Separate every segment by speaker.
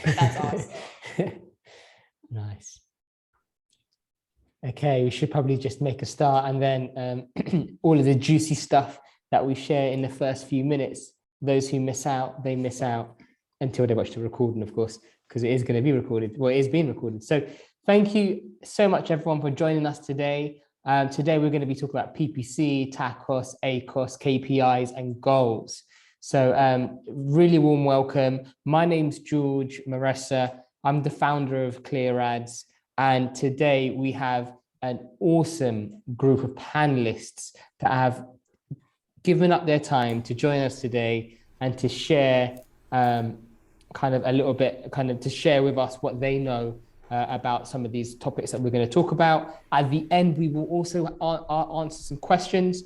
Speaker 1: That's awesome.
Speaker 2: Nice. Okay, we should probably just make a start, and then all of the juicy stuff that we share in the first few minutes, those who miss out, they miss out until they watch the recording, of course, because it is going to be recorded. Well, it is being recorded. So thank you so much, everyone, for joining us today. Today, we're going to be talking about PPC, TACOS, ACOS, KPIs, and goals. So really warm welcome. My name's George Maressa. I'm the founder of Clear Ads. And today we have an awesome group of panelists that have given up their time to join us today and to share kind of a little bit, to share with us what they know about some of these topics that we're going to talk about. At the end, we will also answer some questions.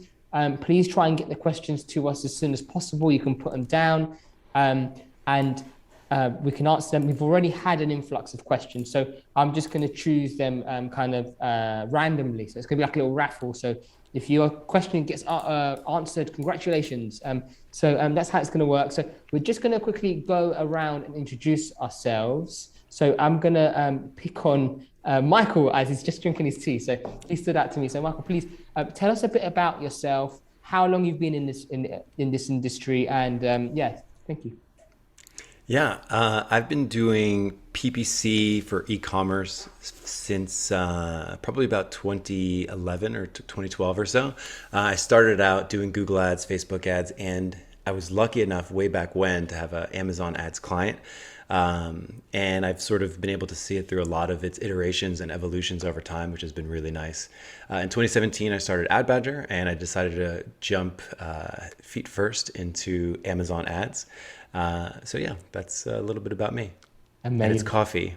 Speaker 2: Please try and get the questions to us as soon as possible. You can put them down and we can answer them. We've already had an influx of questions, so I'm just going to choose them randomly. So it's going to be like a little raffle. So if your question gets answered, congratulations. So that's how it's going to work. So we're just going to quickly go around and introduce ourselves. So I'm going to pick on Michael as he's just drinking his tea. So he stood out to me. So Michael, please tell us a bit about yourself, how long you've been in this industry, and yeah, thank you.
Speaker 3: Yeah, I've been doing PPC for e-commerce since probably about 2011 or 2012 or so. I started out doing Google ads, Facebook ads, and I was lucky enough way back when to have an Amazon ads client. And I've sort of been able to see it through a lot of its iterations and evolutions over time, which has been really nice. In 2017, I started Ad Badger, and I decided to jump feet first into Amazon ads. So yeah, that's a little bit about me.
Speaker 2: Amazing.
Speaker 3: And it's coffee.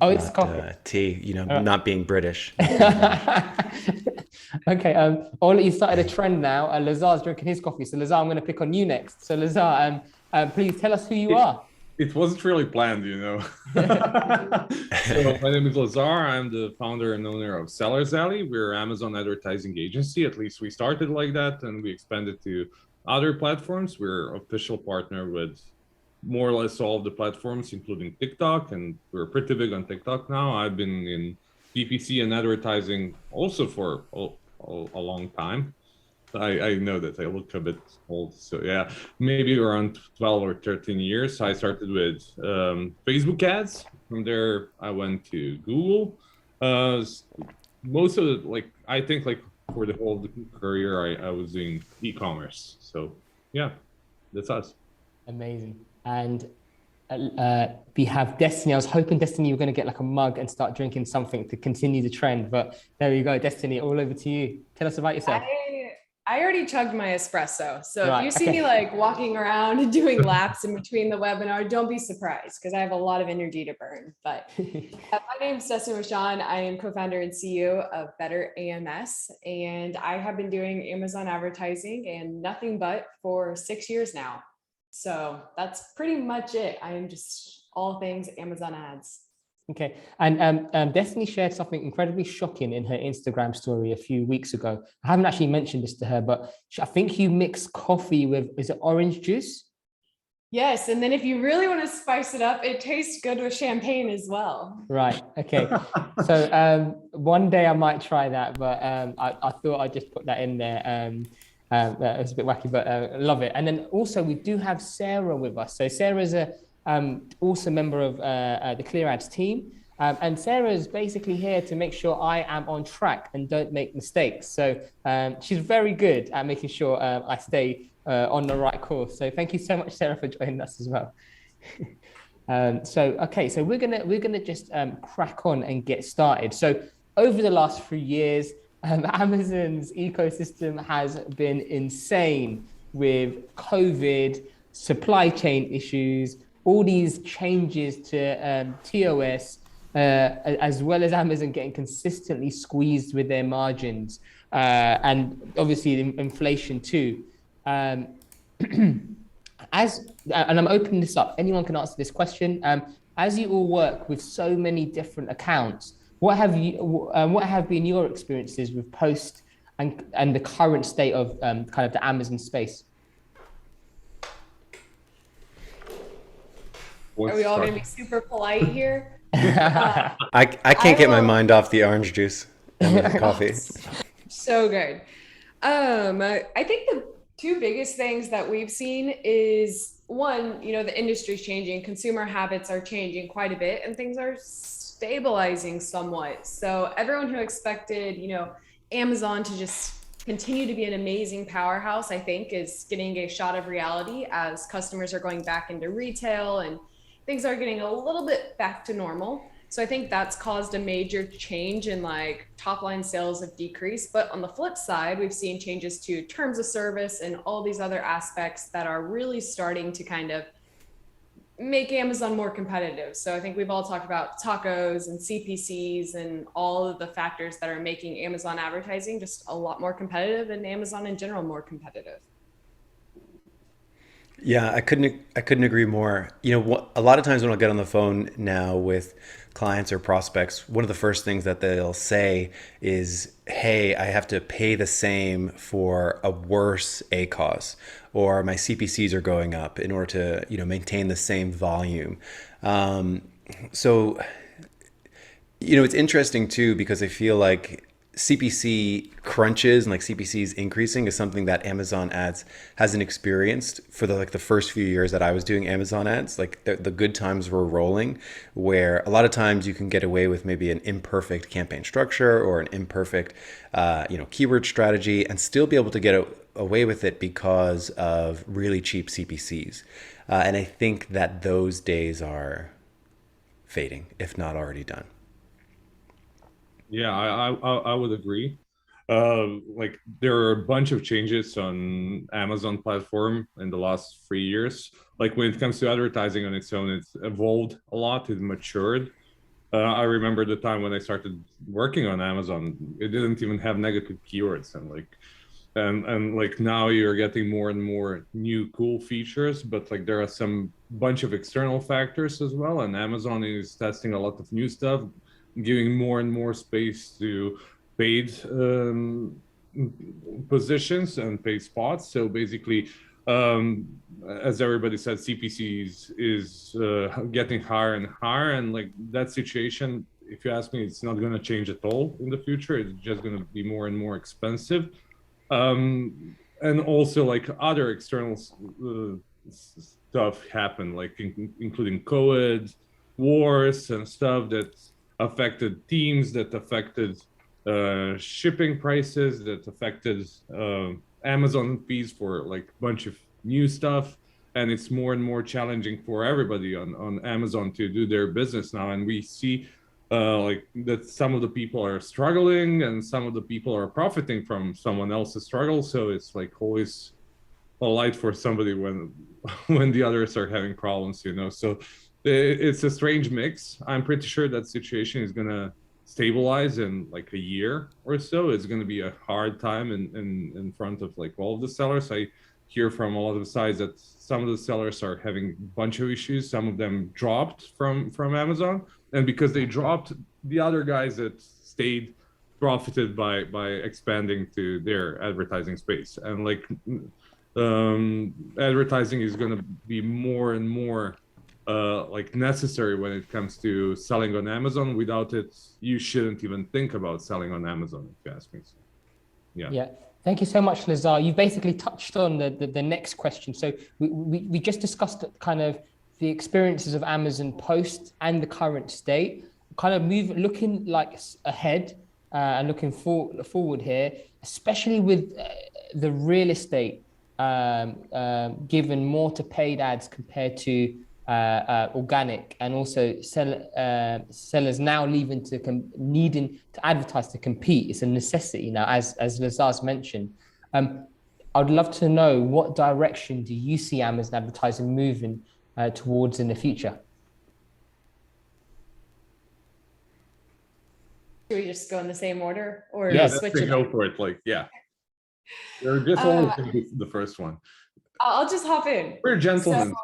Speaker 2: Oh, it's coffee.
Speaker 3: Tea, not being British.
Speaker 2: Okay, Ola, you started a trend now. Lazar's drinking his coffee. So Lazar, I'm going to pick on you next. So Lazar, please tell us who you are.
Speaker 4: It wasn't really planned, So my name is Lazar. I'm the founder and owner of Seller's Alley. We're an Amazon advertising agency. At least we started like that, and we expanded to other platforms. We're official partner with more or less all of the platforms, including TikTok, and we're pretty big on TikTok now. I've been in PPC and advertising also for a long time. I know that I look a bit old, so yeah, maybe around 12 or 13 years. I started with Facebook ads. From there, I went to Google. Most of it, I think for the whole career, I was doing e-commerce. So yeah, that's us.
Speaker 2: Amazing. And we have Destaney. I was hoping, Destaney, you were going to get like a mug and start drinking something to continue the trend, but there you go, Destaney, all over to you. Tell us about yourself.
Speaker 1: I already chugged my espresso. So
Speaker 2: right,
Speaker 1: if you see me walking around and doing laps in between the webinar, don't be surprised because I have a lot of energy to burn. But my name is Destaney Wishon. I am co-founder and CEO of Better AMS. And I have been doing Amazon advertising and nothing but for 6 years now. So that's pretty much it. I am just all things Amazon ads.
Speaker 2: Okay, and Destaney shared something incredibly shocking in her Instagram story a few weeks ago. I haven't actually mentioned this to her, but I think you mix coffee with, is it orange juice?
Speaker 1: Yes, and then if you really want to spice it up, it tastes good with champagne as well.
Speaker 2: Right, okay. So one day I might try that, but I thought I'd just put that in there. It's a bit wacky, but I love it. And then also we do have Sarah with us. So Sarah's also a member of the Clear Ads team. And Sarah's basically here to make sure I am on track and don't make mistakes. So she's very good at making sure I stay on the right course. So thank you so much, Sarah, for joining us as well. So we're gonna just crack on and get started. So over the last few years, Amazon's ecosystem has been insane with COVID, supply chain issues, all these changes to TOS, as well as Amazon getting consistently squeezed with their margins, and obviously inflation too. And I'm opening this up, anyone can answer this question. As you all work with so many different accounts, what have been your experiences with post and the current state of kind of the Amazon space?
Speaker 1: Are we all going to be super polite here?
Speaker 3: I can't get my mind off the orange juice and the coffee.
Speaker 1: So good. I think the two biggest things that we've seen is one, the industry's changing, consumer habits are changing quite a bit, and things are stabilizing somewhat. So everyone who expected, Amazon to just continue to be an amazing powerhouse, I think, is getting a shot of reality as customers are going back into retail and things are getting a little bit back to normal. So I think that's caused a major change in like top line sales have decreased. But on the flip side, we've seen changes to terms of service and all these other aspects that are really starting to kind of make Amazon more competitive. So I think we've all talked about tacos and CPCs and all of the factors that are making Amazon advertising just a lot more competitive and Amazon in general more competitive.
Speaker 3: Yeah, I couldn't agree more. A lot of times when I get on the phone now with clients or prospects, one of the first things that they'll say is, "Hey, I have to pay the same for a worse ACOS, or my CPCs are going up in order to, maintain the same volume." So, it's interesting too because I feel like CPC crunches and like CPCs increasing is something that Amazon ads hasn't experienced for the first few years that I was doing Amazon ads. Like the good times were rolling, where a lot of times you can get away with maybe an imperfect campaign structure or an imperfect keyword strategy and still be able to get away with it because of really cheap CPCs. And I think that those days are fading, if not already done.
Speaker 4: Yeah, I would agree. Like there are a bunch of changes on Amazon platform in the last 3 years. Like when it comes to advertising on its own, it's evolved a lot. It matured. I remember the time when I started working on Amazon, it didn't even have negative keywords, and like now you're getting more and more new cool features, but like there are some bunch of external factors as well, and Amazon is testing a lot of new stuff, giving more and more space to paid positions and paid spots. So basically, as everybody said, CPC is getting higher and higher, and like that situation, if you ask me, it's not going to change at all in the future. It's just going to be more and more expensive. And also like other external stuff happen, like including COVID, wars and stuff that affected teams, that affected shipping prices, that affected Amazon fees for like a bunch of new stuff. And it's more and more challenging for everybody on Amazon to do their business now. And we see like that some of the people are struggling and some of the people are profiting from someone else's struggle. So it's like always a light for somebody when when the others are having problems, So it's a strange mix. I'm pretty sure that situation is gonna stabilize in like a year or so. It's gonna be a hard time in front of like all of the sellers. I hear from a lot of sides that some of the sellers are having a bunch of issues. Some of them dropped from Amazon, and because they dropped, the other guys that stayed profited by expanding to their advertising space. And like advertising is going to be more and more like necessary when it comes to selling on Amazon. Without it, you shouldn't even think about selling on Amazon, if you ask me. So,
Speaker 2: yeah. Thank you so much, Lazar. You basically touched on the next question. So we just discussed kind of the experiences of Amazon post and the current state, kind of looking like ahead and looking forward here, especially with the real estate given more to paid ads compared to organic, and also sellers now needing to advertise to compete. It's a necessity now, as Lazar's mentioned. I'd love to know, what direction do you see Amazon advertising moving towards in the future?
Speaker 1: Do we just go in the same order or
Speaker 4: switch it? Go for it. You're just always going to be the first one.
Speaker 1: I'll just hop in.
Speaker 4: We're gentlemen.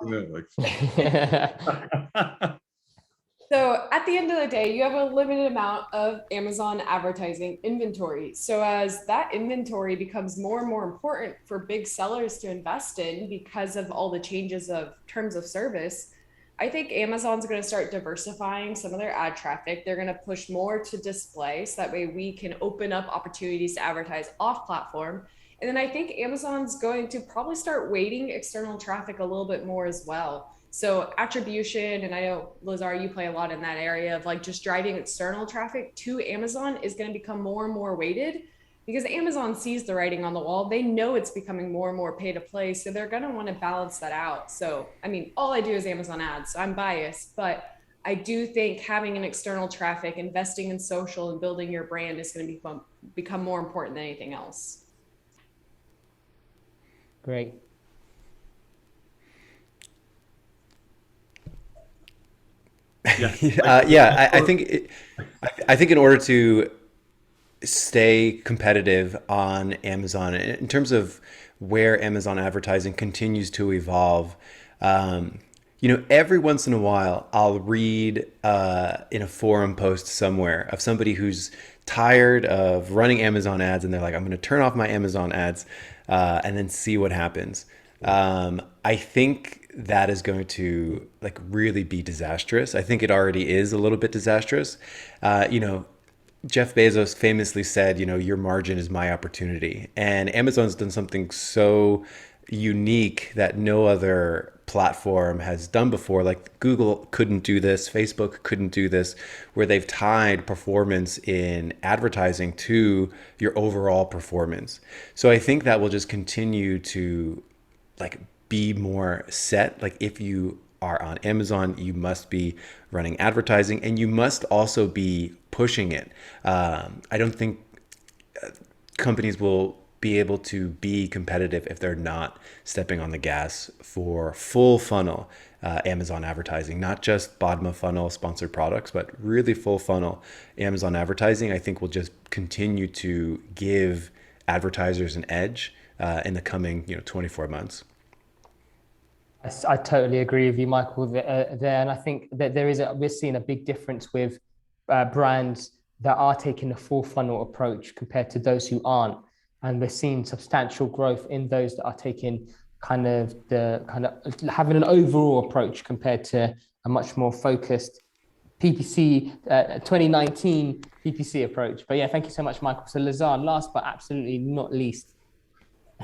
Speaker 1: So at the end of the day, you have a limited amount of Amazon advertising inventory. So as that inventory becomes more and more important for big sellers to invest in because of all the changes of terms of service, I think Amazon's going to start diversifying some of their ad traffic. They're going to push more to display so that way we can open up opportunities to advertise off platform. And then I think Amazon's going to probably start weighting external traffic a little bit more as well. So attribution, and I know Lazar, you play a lot in that area of like just driving external traffic to Amazon is going to become more and more weighted because Amazon sees the writing on the wall. They know it's becoming more and more pay to play. So they're going to want to balance that out. So, I mean, all I do is Amazon ads. So I'm biased, but I do think having an external traffic, investing in social and building your brand is going to become more important than anything else.
Speaker 2: Great.
Speaker 3: I think in order to stay competitive on Amazon in terms of where Amazon advertising continues to evolve, every once in a while I'll read in a forum post somewhere of somebody who's tired of running Amazon ads and they're like, I'm going to turn off my Amazon ads and then see what happens. I think that is going to like really be disastrous. I think it already is a little bit disastrous. Jeff Bezos famously said, your margin is my opportunity. And Amazon's done something so unique that no other platform has done before. Like Google couldn't do this, Facebook couldn't do this, where they've tied performance in advertising to your overall performance. So I think that will just continue to like be more set. Like if you are on Amazon, you must be running advertising and you must also be pushing it. I don't think companies will be able to be competitive if they're not stepping on the gas for full funnel Amazon advertising, not just bottom of funnel sponsored products, but really full funnel Amazon advertising. I think will just continue to give advertisers an edge in the coming 24 months.
Speaker 2: I totally agree with you, Michael, there. And I think that we're seeing a big difference with brands that are taking a full funnel approach compared to those who aren't. And we're seeing substantial growth in those that are taking having an overall approach compared to a much more focused PPC 2019 PPC approach. But yeah, thank you so much, Michael. So Lazar, last but absolutely not least.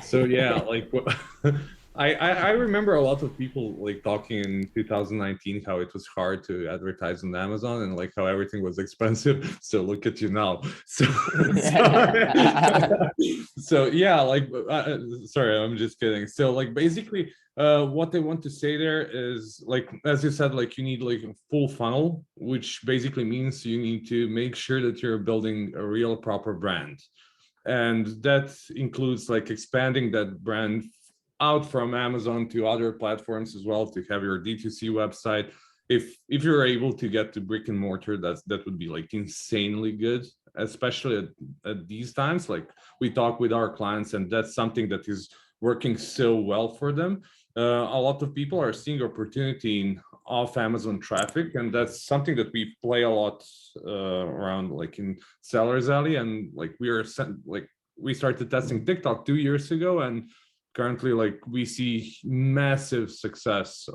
Speaker 4: So yeah, like I remember a lot of people like talking in 2019 how it was hard to advertise on Amazon and like how everything was expensive. So look at you now. So yeah, like sorry, I'm just kidding. So like basically what they want to say there is like, as you said, like you need like a full funnel, which basically means you need to make sure that you're building a real proper brand. And that includes like expanding that brand out from Amazon to other platforms as well, to have your D2C website. If you're able to get to brick and mortar, that would be like insanely good, especially at these times. Like we talk with our clients and that's something that is working so well for them. A lot of people are seeing opportunity in off Amazon traffic, and that's something that we play a lot around like in Sellers Alley. And like we started testing TikTok 2 years ago, and currently like we see massive success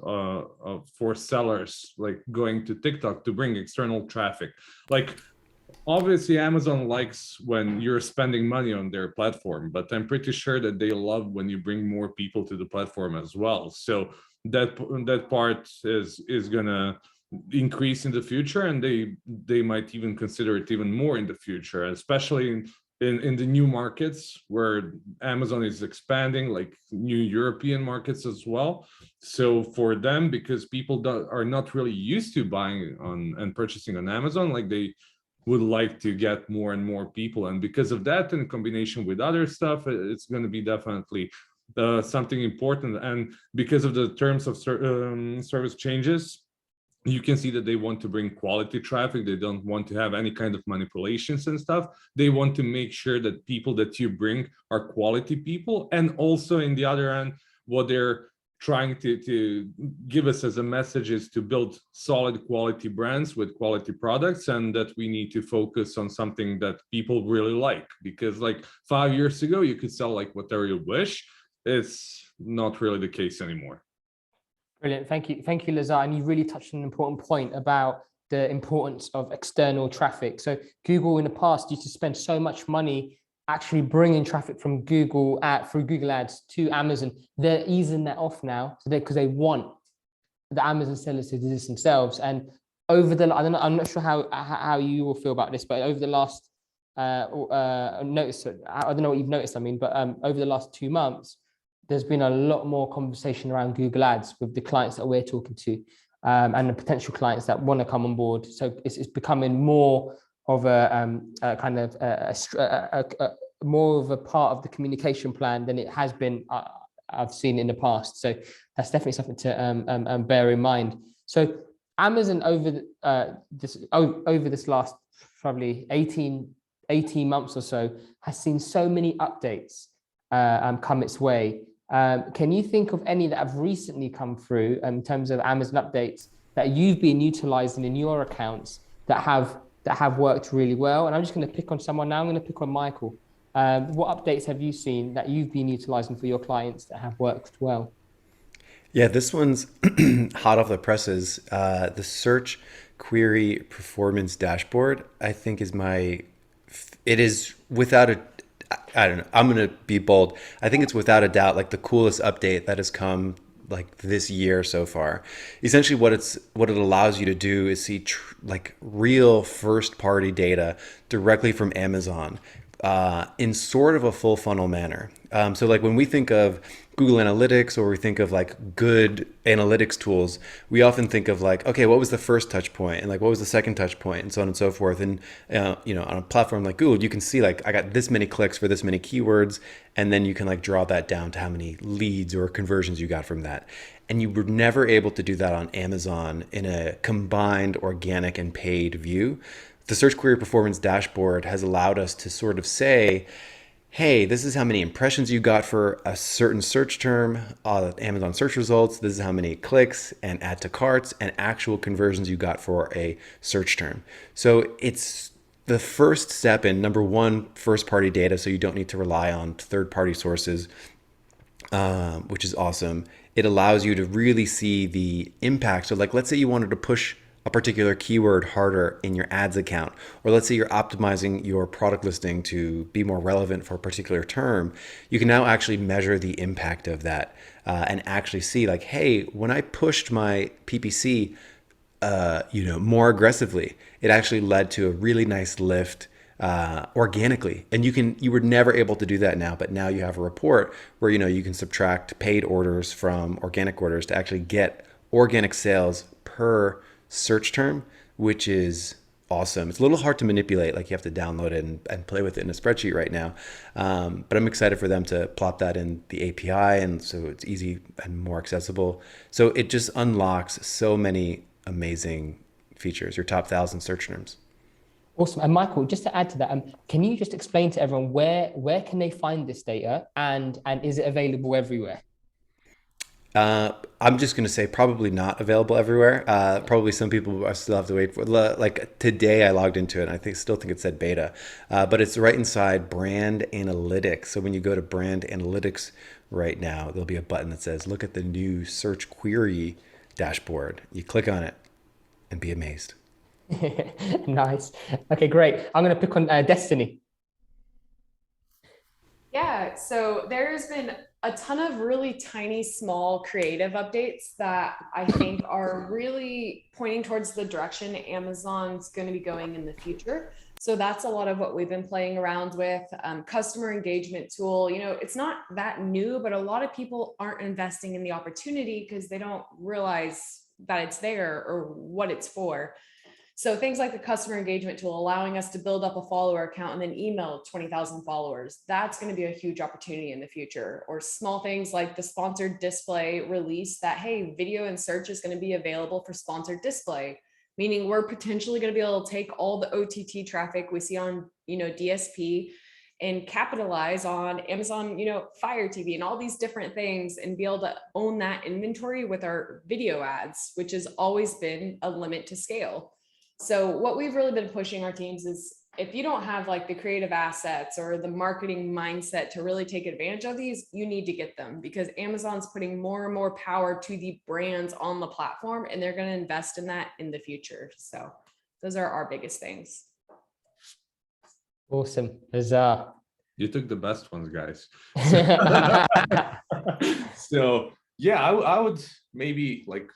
Speaker 4: for sellers like going to TikTok to bring external traffic. Like obviously Amazon likes when you're spending money on their platform, but I'm pretty sure that they love when you bring more people to the platform as well. So that part is gonna increase in the future, and they might even consider it even more in the future, especially in the new markets where Amazon is expanding, like new European markets as well. So for them, because people are not really used to buying on and purchasing on Amazon, like they would like to get more and more people. And because of that, in combination with other stuff, it's going to be definitely something important. And because of the terms of service changes, you can see that they want to bring quality traffic. They don't want to have any kind of manipulations and stuff. They want to make sure that people that you bring are quality people. And also in the other end, what they're trying to give us as a message is to build solid quality brands with quality products, and that we need to focus on something that people really like. Because like 5 years ago, you could sell like whatever you wish. It's not really the case anymore.
Speaker 2: Brilliant. Thank you, Lazar. And you really touched on an important point about the importance of external traffic. So Google in the past used to spend so much money actually bringing traffic from Google through Google Ads to Amazon. They're easing that off now, so because they want the Amazon sellers to do this themselves. And over the, I don't know, I'm not sure how you will feel about this, but over the last notice, I don't know what you've noticed. I mean, but over the last 2 months, there's been a lot more conversation around Google Ads with the clients that we're talking to, and the potential clients that want to come on board. So it's becoming more of a kind of more of a part of the communication plan than it has been. I've seen in the past. So that's definitely something to bear in mind. So Amazon over this last probably 18 months or so has seen so many updates come its way. Can you think of any that have recently come through in terms of Amazon updates that you've been utilizing in your accounts that have worked really well? And I'm just going to pick on someone now. I'm going to pick on Michael. What updates have you seen that you've been utilizing for your clients that have worked well?
Speaker 3: Yeah, this one's hot off the presses. The search query performance dashboard, I think it is without a, I don't know, I'm going to be bold. I think it's without a doubt like the coolest update that has come like this year so far. Essentially what it allows you to do is see like real first party data directly from Amazon in sort of a full funnel manner. So like when we think of Google Analytics or we think of like good analytics tools, we often think of like, okay, what was the first touch point and like what was the second touch point and so on and so forth. And you know, on a platform like Google, you can see like I got this many clicks for this many keywords, and then you can like draw that down to how many leads or conversions you got from that. And you were never able to do that on Amazon in a combined organic and paid view. The search query performance dashboard has allowed us to sort of say, hey, this is how many impressions you got for a certain search term, Amazon search results. This is how many clicks and add to carts and actual conversions you got for a search term. So it's the first step in number one, first party data. So you don't need to rely on third party sources, which is awesome. It allows you to really see the impact. So like, let's say you wanted to push a particular keyword harder in your ads account, or let's say you're optimizing your product listing to be more relevant for a particular term, you can now actually measure the impact of that and actually see like, hey, when I pushed my PPC, more aggressively, it actually led to a really nice lift organically. And you were never able to do that now, but now you have a report where, you can subtract paid orders from organic orders to actually get organic sales per search term, which is awesome. It's a little hard to manipulate, like you have to download it and play with it in a spreadsheet right now. But I'm excited for them to plop that in the API, and so it's easy and more accessible. So it just unlocks so many amazing features, your top 1,000 search terms.
Speaker 2: Awesome. And Michael, just to add to that, can you just explain to everyone where can they find this data, and is it available everywhere?
Speaker 3: I'm just going to say probably not available everywhere. Probably some people still have to wait for, like today I logged into it and still think it said beta, but it's right inside brand analytics. So when you go to brand analytics right now, there'll be a button that says, look at the new search query dashboard. You click on it and be amazed.
Speaker 2: Nice. Okay, great. I'm going to pick on Destaney.
Speaker 1: Yeah, so there's been a ton of really tiny, small creative updates that I think are really pointing towards the direction Amazon's going to be going in the future. So that's a lot of what we've been playing around with. Customer engagement tool, it's not that new, but a lot of people aren't investing in the opportunity because they don't realize that it's there or what it's for. So things like the customer engagement tool, allowing us to build up a follower account and then email 20,000 followers, that's going to be a huge opportunity in the future. Or small things like the sponsored display release that, hey, video and search is going to be available for sponsored display, meaning we're potentially going to be able to take all the OTT traffic we see on, DSP and capitalize on Amazon, Fire TV and all these different things and be able to own that inventory with our video ads, which has always been a limit to scale. So what we've really been pushing our teams is if you don't have like the creative assets or the marketing mindset to really take advantage of these, you need to get them, because Amazon's putting more and more power to the brands on the platform, and they're going to invest in that in the future. So those are our biggest things.
Speaker 2: Awesome. Lazar.
Speaker 4: You took the best ones, guys. So yeah, I would maybe like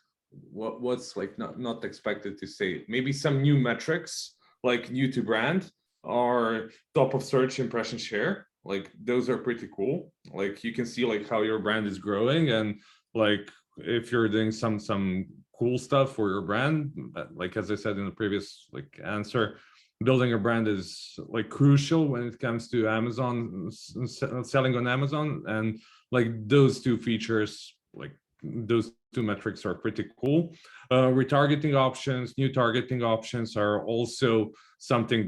Speaker 4: what's like not expected to say, maybe some new metrics like new to brand or top of search impression share. Like those are pretty cool. Like you can see like how your brand is growing, and like if you're doing some cool stuff for your brand, like as I said in the previous like answer, building a brand is like crucial when it comes to Amazon, selling on Amazon. And like those two features, like those two metrics are pretty cool. Retargeting options, new targeting options are also something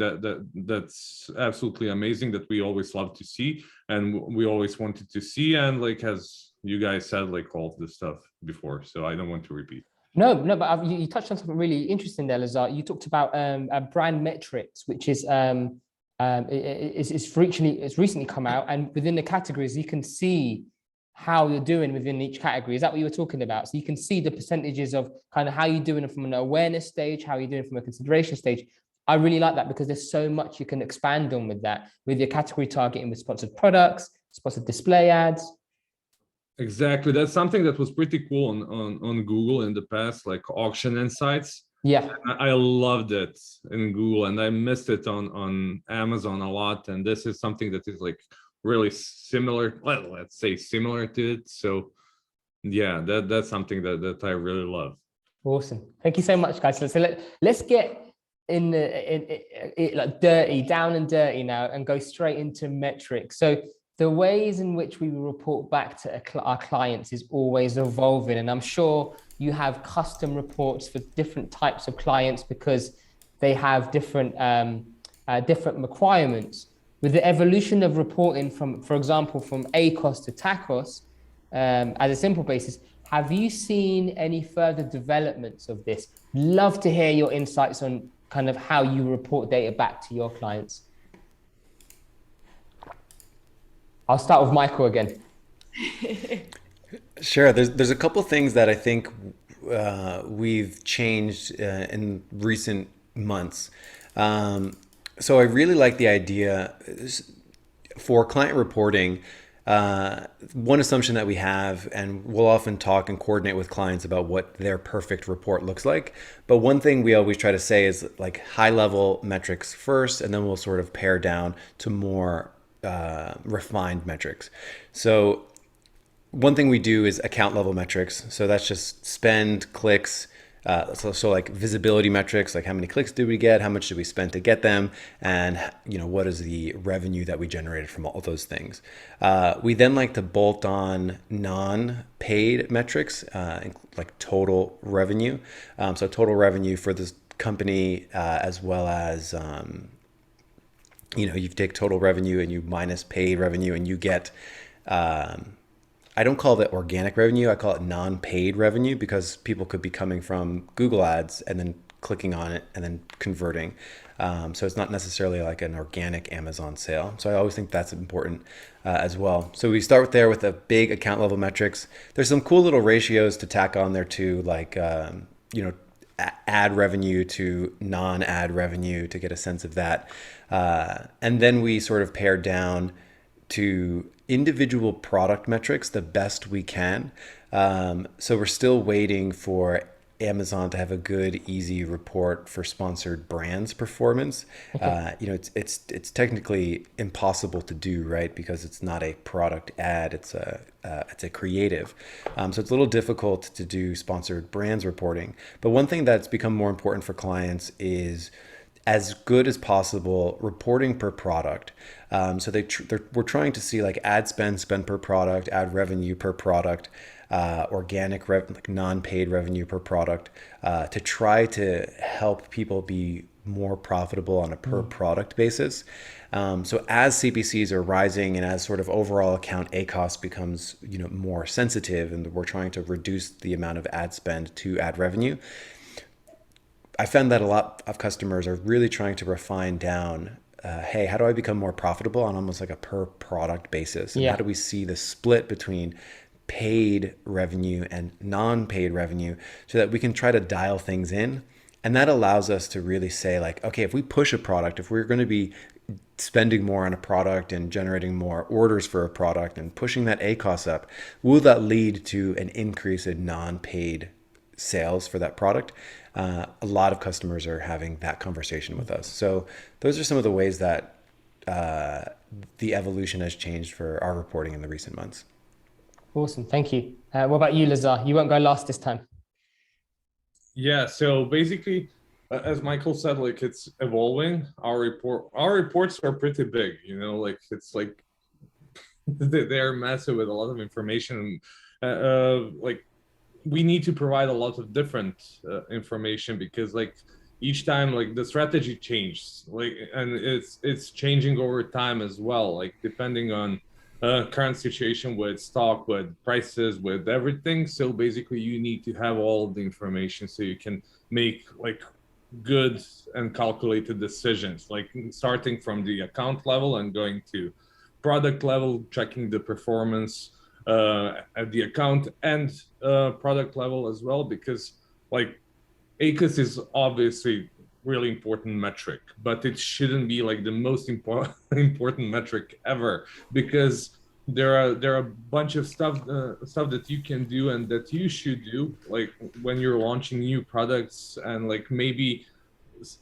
Speaker 4: that's absolutely amazing, that we always love to see and we always wanted to see. And like, as you guys said, like all of this stuff before, so I don't want to repeat.
Speaker 2: No, but you touched on something really interesting there, Lazar. You talked about brand metrics, which is it's recently come out, and within the categories, you can see how you're doing within each category. Is that what you were talking about? So you can see the percentages of kind of how you're doing from an awareness stage, how you're doing from a consideration stage. I really like that, because there's so much you can expand on with that, with your category targeting, with sponsored products, sponsored display ads.
Speaker 4: Exactly, that's something that was pretty cool on Google in the past, like auction insights.
Speaker 2: Yeah,
Speaker 4: I loved it in Google, and I missed it on Amazon a lot. And this is something that is like really similar, well, let's say similar to it. So yeah, that's something that I really love.
Speaker 2: awesome. Thank you so much, guys. So let's get in like dirty, down and dirty now, and go straight into metrics. So the ways in which we report back to our clients is always evolving. And I'm sure you have custom reports for different types of clients, because they have different requirements. With the evolution of reporting from, for example, from ACOS to TACOS, as a simple basis, have you seen any further developments of this? Love to hear your insights on kind of how you report data back to your clients. I'll start with Michael again.
Speaker 3: Sure. There's a couple things that I think we've changed in recent months. So I really like the idea for client reporting. One assumption that we have, and we'll often talk and coordinate with clients about what their perfect report looks like. But one thing we always try to say is like high level metrics first, and then we'll sort of pare down to more refined metrics. So one thing we do is account level metrics. So that's just spend, clicks, so like visibility metrics, like how many clicks did we get, how much did we spend to get them, and what is the revenue that we generated from all those things. We then like to bolt on non-paid metrics, like total revenue. So total revenue for this company, as well as you take total revenue and you minus paid revenue, and you get I don't call it organic revenue. I call it non-paid revenue, because people could be coming from Google ads and then clicking on it and then converting. So it's not necessarily like an organic Amazon sale. So I always think that's important as well. So we start there with a big account level metrics. There's some cool little ratios to tack on there too, like, ad revenue to non-ad revenue, to get a sense of that. And then we sort of pare down to individual product metrics the best we can. So we're still waiting for Amazon to have a good, easy report for sponsored brands performance. Okay. It's technically impossible to do, right? Because it's not a product ad, it's a creative. So it's a little difficult to do sponsored brands reporting. But one thing that's become more important for clients is as good as possible reporting per product. So we're trying to see like ad spend per product, ad revenue per product, organic like non-paid revenue per product, to try to help people be more profitable on a per product basis. So as CPCs are rising and as sort of overall account ACOS becomes more sensitive, and we're trying to reduce the amount of ad spend to ad revenue, I found that a lot of customers are really trying to refine down hey, how do I become more profitable on almost like a per product basis? And
Speaker 2: Yeah.
Speaker 3: how do we see the split between paid revenue and non-paid revenue so that we can try to dial things in? And that allows us to really say like, okay, if we push a product, if we're going to be spending more on a product and generating more orders for a product and pushing that ACOS up, will that lead to an increase in non-paid sales for that product? A lot of customers are having that conversation with us. So those are some of the ways that the evolution has changed for our reporting in the recent months.
Speaker 2: Awesome. Thank you. What about you, Lazar? You won't go last this time.
Speaker 4: Yeah, so basically, as Michael said, like it's evolving. Our reports are pretty big, you know, like it's like they're massive with a lot of information. Like we need to provide a lot of different information because like each time like the strategy changes, like, and it's changing over time as well, like depending on current situation with stock, with prices, with everything. So basically you need to have all the information so you can make like good and calculated decisions, like starting from the account level and going to product level, checking the performance at the account and product level as well, because like ACOS is obviously really important metric, but it shouldn't be like the most important metric ever, because there are a bunch of stuff that you can do and that you should do, like when you're launching new products, and like maybe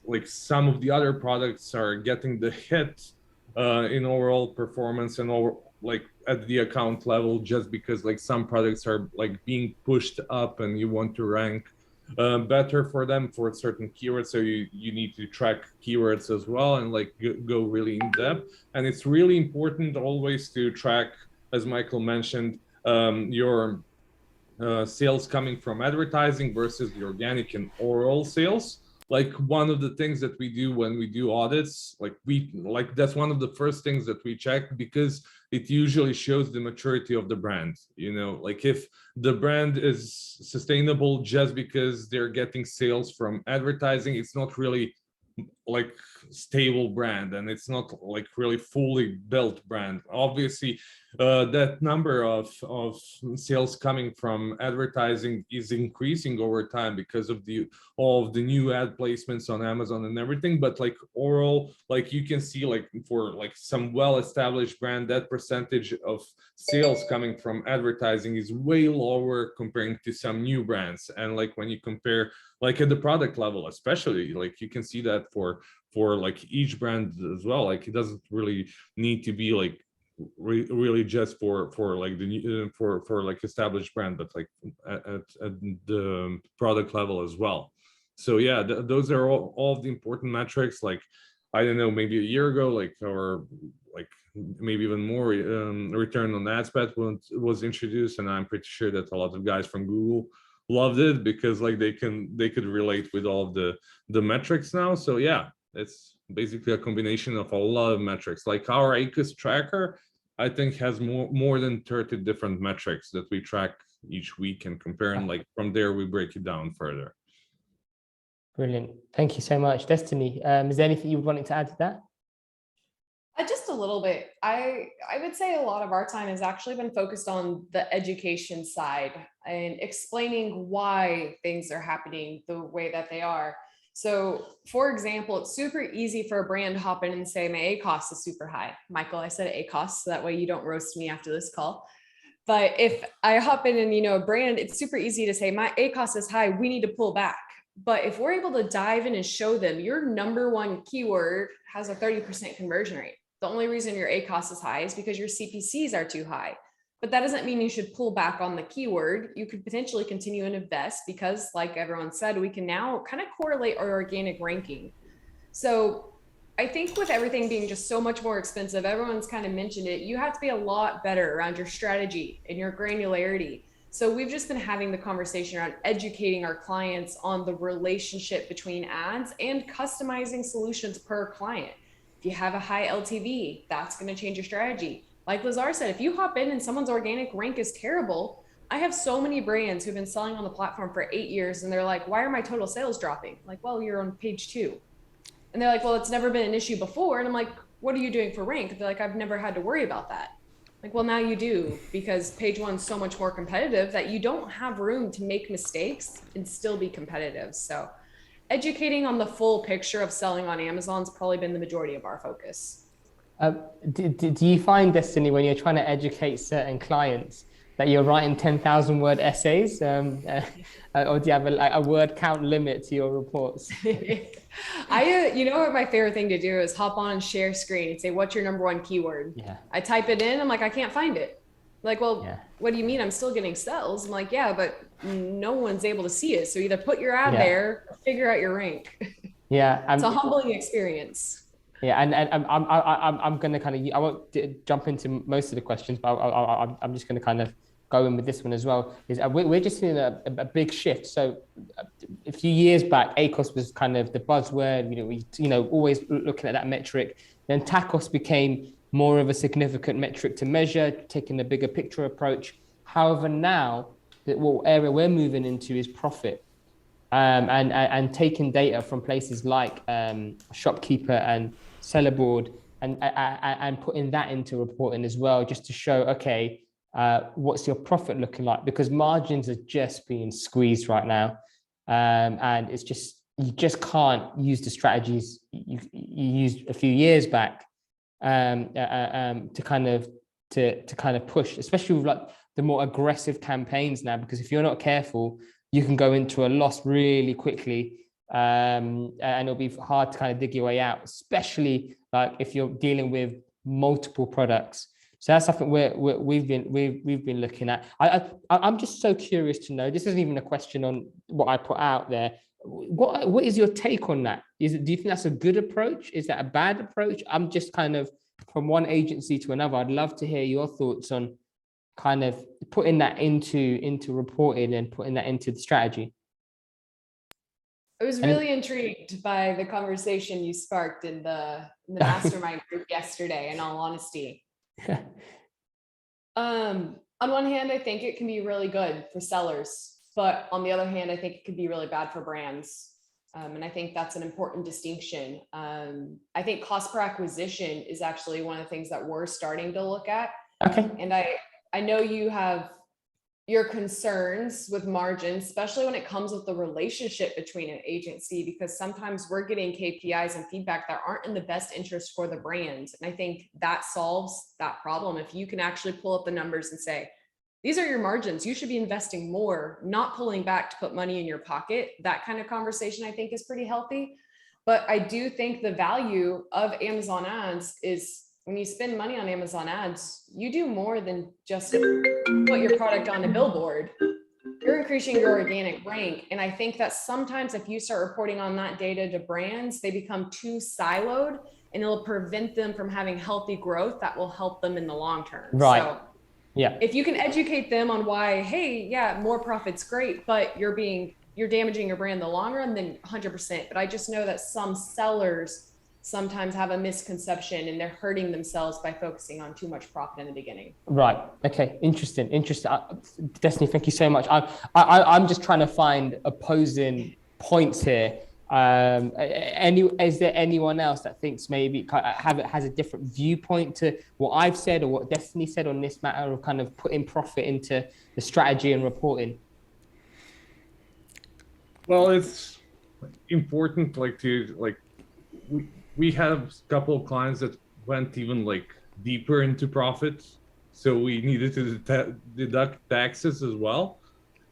Speaker 4: like some of the other products are getting the hit in overall performance and over like at the account level, just because like some products are like being pushed up and you want to rank better for them for certain keywords. So you need to track keywords as well and like go really in depth. And it's really important always to track, as Michael mentioned, your sales coming from advertising versus the organic and oral sales. Like one of the things that we do when we do audits, like that's one of the first things that we check, because it usually shows the maturity of the brand. You know, like if the brand is sustainable just because they're getting sales from advertising, it's not really like stable brand, and it's not like really fully built brand. Obviously that number of sales coming from advertising is increasing over time because of all of the new ad placements on Amazon and everything, but like oral, like you can see like for like some well-established brand, that percentage of sales coming from advertising is way lower comparing to some new brands. And like when you compare like at the product level especially, like you can see that for like each brand as well, like it doesn't really need to be like really just for like the new for like established brand, but like at the product level as well. So yeah, those are all of the important metrics. Like I don't know, maybe a year ago, like, or like maybe even more, return on ad spend was introduced, and I'm pretty sure that a lot of guys from Google loved it because like they could relate with all of the metrics now. So yeah, it's basically a combination of a lot of metrics. Like our ACOS tracker, I think, has more than 30 different metrics that we track each week and compare, and like from there we break it down further.
Speaker 2: Brilliant. Thank you so much. Destaney, is there anything you would want to add to that?
Speaker 1: Just a little bit. I would say a lot of our time has actually been focused on the education side and explaining why things are happening the way that they are. So for example, it's super easy for a brand to hop in and say, my ACOS is super high. Michael, I said ACOS, so that way you don't roast me after this call. But if I hop in and, a brand, it's super easy to say my ACOS is high, we need to pull back. But if we're able to dive in and show them your number one keyword has a 30% conversion rate, the only reason your ACOS is high is because your CPCs are too high. But that doesn't mean you should pull back on the keyword. You could potentially continue and invest because, like everyone said, we can now kind of correlate our organic ranking. So I think with everything being just so much more expensive, everyone's kind of mentioned it, you have to be a lot better around your strategy and your granularity. So we've just been having the conversation around educating our clients on the relationship between ads and customizing solutions per client. If you have a high LTV, that's going to change your strategy. Like Lazar said, if you hop in and someone's organic rank is terrible, I have so many brands who've been selling on the platform for 8 years and they're like, why are my total sales dropping? Like, well, you're on page 2. And they're like, well, it's never been an issue before. And I'm like, what are you doing for rank? They're like, I've never had to worry about that. Like, well, now you do, because page one's so much more competitive that you don't have room to make mistakes and still be competitive. So educating on the full picture of selling on Amazon's probably been the majority of our focus.
Speaker 2: Do you find, Destaney, when you're trying to educate certain clients that you're writing 10,000 word essays, or do you have a word count limit to your reports?
Speaker 1: You know what my favorite thing to do is hop on, share screen, and say, what's your number one keyword?
Speaker 2: Yeah.
Speaker 1: I type it in, I'm like, I can't find it. Like, well,
Speaker 2: Yeah.
Speaker 1: what do you mean? I'm still getting sales. I'm like, yeah, but no one's able to see it. So either put your ad there or figure out your rank.
Speaker 2: Yeah.
Speaker 1: It's a humbling experience.
Speaker 2: Yeah, and I'm going to kind of, I won't jump into most of the questions, but I'm just going to kind of go in with this one as well. Is we're just seeing a big shift. So a few years back, ACOS was kind of the buzzword. We always looking at that metric. Then TACOS became more of a significant metric to measure, taking a bigger picture approach. However, now the area we're moving into is profit. And taking data from places like Shopkeeper and Sellerboard and putting that into reporting as well, just to show, okay, what's your profit looking like? Because margins are just being squeezed right now. And it's just, you just can't use the strategies you used a few years back to kind of push, especially with like the more aggressive campaigns now, because if you're not careful, you can go into a loss really quickly, and it'll be hard to kind of dig your way out, especially like if you're dealing with multiple products. So that's something we've been looking at. I'm just so curious to know. This isn't even a question on what I put out there. What is your take on that? Do you think that's a good approach? Is that a bad approach? I'm just kind of from one agency to another. I'd love to hear your thoughts on kind of putting that into reporting and putting that into the strategy.
Speaker 1: I was really intrigued by the conversation you sparked in the mastermind group yesterday, in all honesty. On one hand, I think it can be really good for sellers, but on the other hand, I think it could be really bad for brands. And I think that's an important distinction. I think cost per acquisition is actually one of the things that we're starting to look at.
Speaker 2: Okay.
Speaker 1: And I know you have your concerns with margins, especially when it comes with the relationship between an agency, because sometimes we're getting KPIs and feedback that aren't in the best interest for the brand. And I think that solves that problem. If you can actually pull up the numbers and say, these are your margins, you should be investing more, not pulling back to put money in your pocket. That kind of conversation I think is pretty healthy. But I do think the value of Amazon ads is when you spend money on Amazon ads, you do more than just put your product on a billboard. You're increasing your organic rank. And I think that sometimes if you start reporting on that data to brands, they become too siloed and it'll prevent them from having healthy growth that will help them in the long term.
Speaker 2: Right.
Speaker 1: So
Speaker 2: yeah,
Speaker 1: if you can educate them on why, hey, yeah, more profit's great, but you're damaging your brand in the long run, then 100%. But I just know that some sellers sometimes have a misconception and they're hurting themselves by focusing on too much profit in the beginning.
Speaker 2: Right. Okay. Interesting. Destaney, thank you so much. I'm just trying to find opposing points here. Is there anyone else that thinks maybe has a different viewpoint to what I've said or what Destaney said on this matter of kind of putting profit into the strategy and reporting?
Speaker 4: Well, it's important we have a couple of clients that went even deeper into profits. So we needed to deduct taxes as well.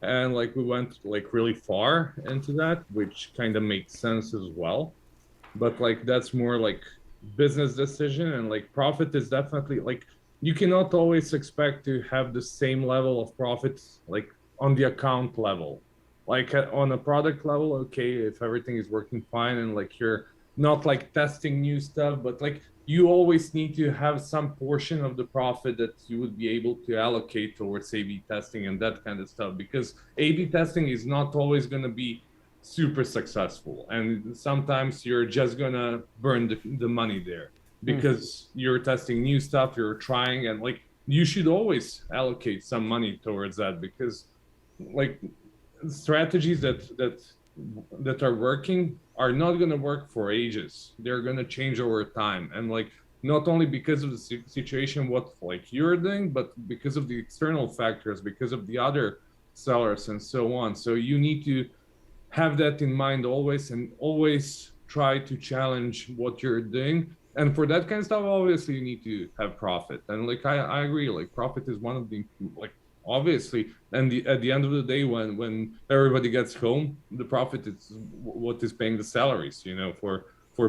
Speaker 4: And we went really far into that, which kind of makes sense as well. But that's more business decision, and profit is definitely you cannot always expect to have the same level of profits on the account level. On a product level, okay, if everything is working fine and you're not testing new stuff, but you always need to have some portion of the profit that you would be able to allocate towards A/B testing and that kind of stuff, because A/B testing is not always going to be super successful, and sometimes you're just going to burn the money there because you're testing new stuff, you're trying, and you should always allocate some money towards that, because strategies that that are working are not going to work for ages. They're going to change over time. And like, not only because of the situation, what like you're doing, but because of the external factors, because of the other sellers and so on. So you need to have that in mind always, and always try to challenge what you're doing. And for that kind of stuff, obviously you need to have profit. And like I agree, like profit is one of the, like, obviously, and at the end of the day, when everybody gets home, the profit is what is paying the salaries, you know, for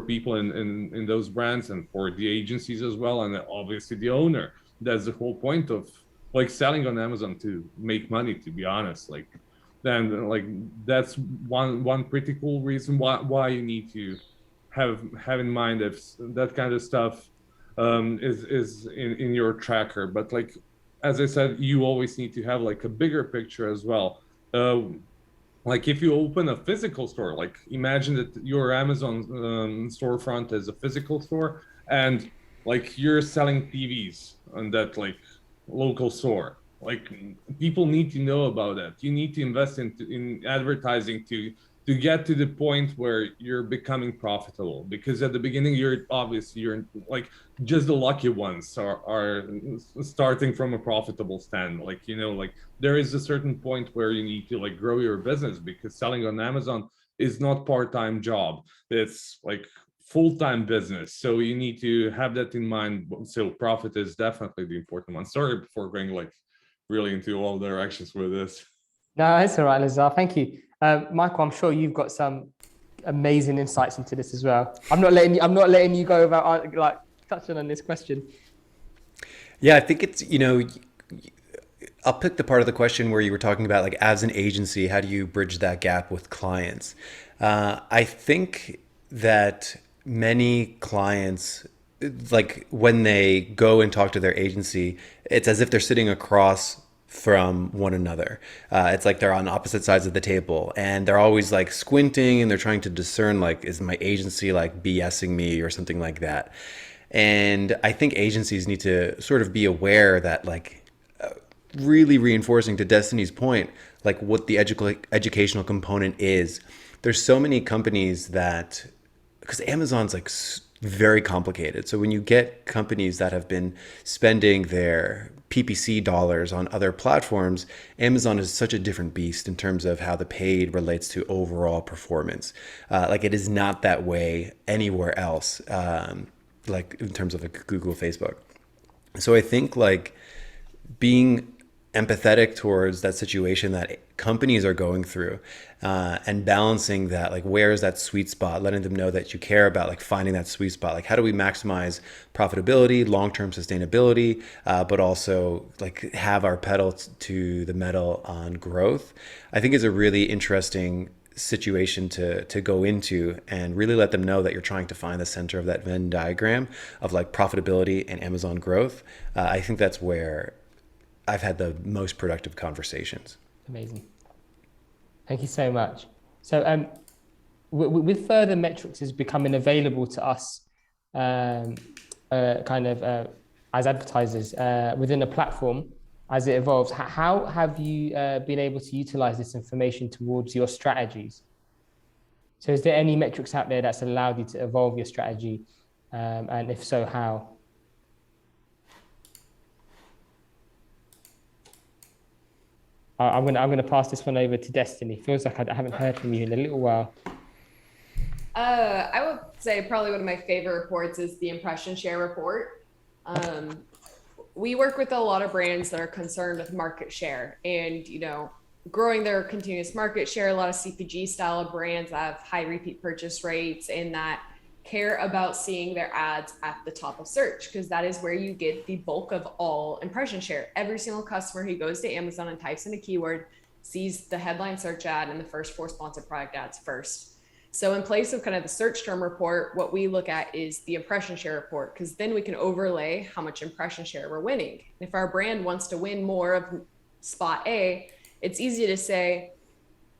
Speaker 4: people in those brands, and for the agencies as well, and obviously the owner. That's the whole point of like selling on Amazon, to make money, to be honest. Like, then like that's one critical reason why you need to have in mind if that kind of stuff is in your tracker. But like, as I said, you always need to have like a bigger picture as well. Like if you open a physical store, like imagine that your Amazon storefront is a physical store, and like you're selling TVs on that like local store. Like people need to know about that. You need to invest in advertising to get to the point where you're becoming profitable. Because at the beginning, you're like just the lucky ones are starting from a profitable stand. Like, you know, like there is a certain point where you need to like grow your business, because selling on Amazon is not part-time job. It's like full-time business. So you need to have that in mind. So profit is definitely the important one. Sorry for going like really into all directions with this.
Speaker 2: No, it's all right, Lazar. Thank you. Michael, I'm sure you've got some amazing insights into this as well. I'm not letting you go without like touching on this question.
Speaker 3: Yeah, I think it's, you know, I'll pick the part of the question where you were talking about like as an agency, how do you bridge that gap with clients? I think that many clients, like when they go and talk to their agency, it's as if they're sitting across from one another. It's like they're on opposite sides of the table, and they're always like squinting, and they're trying to discern like, is my agency like BSing me or something like that? And I think agencies need to sort of be aware that like really reinforcing to Destaney's point, like what the educational component is. There's so many companies that, because Amazon's like very complicated. So when you get companies that have been spending their PPC dollars on other platforms, Amazon is such a different beast in terms of how the paid relates to overall performance. Like it is not that way anywhere else, like in terms of like Google, Facebook. So I think like being empathetic towards that situation that companies are going through, and balancing that, like where's that sweet spot, letting them know that you care about like finding that sweet spot, like how do we maximize profitability, long-term sustainability, but also like have our pedal to the metal on growth, I think is a really interesting situation to go into, and really let them know that you're trying to find the center of that Venn diagram of like profitability and Amazon growth. I think that's where I've had the most productive conversations.
Speaker 2: Amazing. Thank you so much. So with further metrics is becoming available to us as advertisers within the platform as it evolves, how have you been able to utilize this information towards your strategies? So is there any metrics out there that's allowed you to evolve your strategy? And if so, how? I'm gonna pass this one over to Destaney. Feels like I haven't heard from you in a little while.
Speaker 1: I would say probably one of my favorite reports is the impression share report. We work with a lot of brands that are concerned with market share and, you know, growing their continuous market share. A lot of CPG style of brands that have high repeat purchase rates and that care about seeing their ads at the top of search, because that is where you get the bulk of all impression share. Every single customer who goes to Amazon and types in a keyword sees the headline search ad and the first 4 sponsored product ads first. So in place of kind of the search term report, what we look at is the impression share report, because then we can overlay how much impression share we're winning. If our brand wants to win more of spot A, it's easy to say,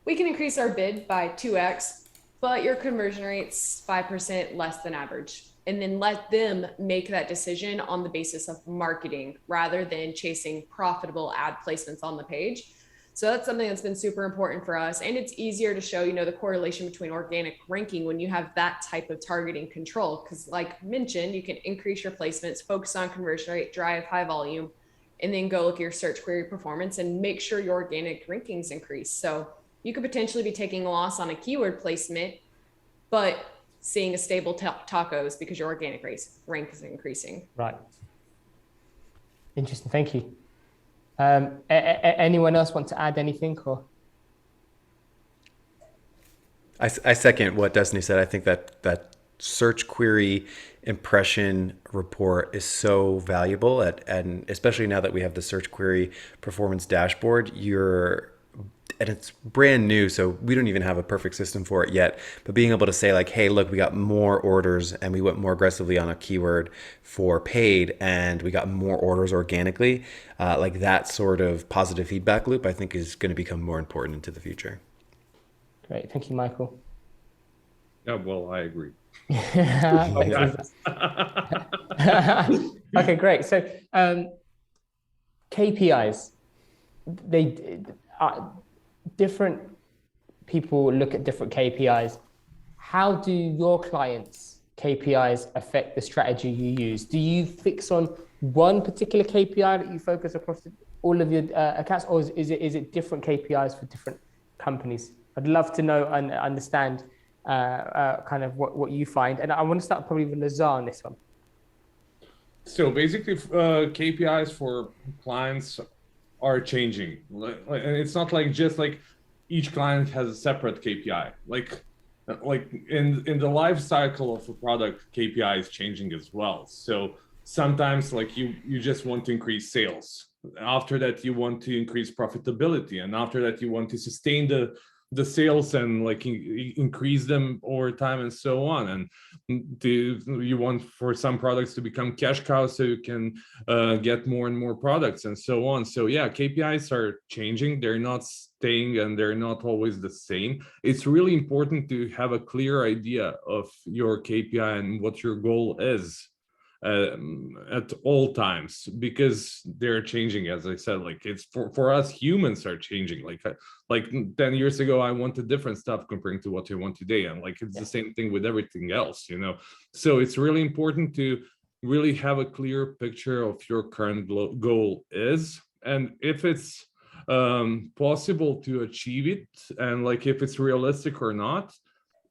Speaker 1: we can increase our bid by 2x, but your conversion rate's 5% less than average. And then let them make that decision on the basis of marketing rather than chasing profitable ad placements on the page. So that's something that's been super important for us. And it's easier to show, the correlation between organic ranking when you have that type of targeting control. Because like mentioned, you can increase your placements, focus on conversion rate, drive high volume, and then go look at your search query performance and make sure your organic rankings increase. So you could potentially be taking a loss on a keyword placement, but seeing a stable tacos because your organic rank is increasing.
Speaker 2: Right. Interesting. Thank you. Anyone else want to add anything? Or
Speaker 3: I second what Destaney said. I think that search query impression report is so valuable and especially now that we have the search query performance dashboard, and it's brand new, so we don't even have a perfect system for it yet, but being able to say like, hey, look, we got more orders and we went more aggressively on a keyword for paid and we got more orders organically, like that sort of positive feedback loop, I think is going to become more important into the future.
Speaker 2: Great. Thank you, Michael.
Speaker 4: Yeah, well, I agree.
Speaker 2: Okay, great. So KPIs, different people look at different KPIs. How do your clients' KPIs affect the strategy you use? Do you fix on one particular KPI that you focus across all of your accounts, or is it different KPIs for different companies? I'd love to know and understand kind of what you find. And I want to start probably with Lazar on this one.
Speaker 4: So basically, KPIs for clients are changing. And it's not like just like each client has a separate KPI. Like in the life cycle of a product, KPI is changing as well. So sometimes like you just want to increase sales. After that, you want to increase profitability, and after that, you want to sustain the sales and like increase them over time and so on. And you want for some products to become cash cows so you can get more and more products and so on. So yeah, KPIs are changing. They're not staying and they're not always the same. It's really important to have a clear idea of your KPI and what your goal is at all times, because they're changing. As I said, like it's for us, humans are changing. Like 10 years ago, I wanted different stuff comparing to what I want today, and like it's the same thing with everything else, So it's really important to really have a clear picture of your current goal is, and if it's possible to achieve it, and like if it's realistic or not.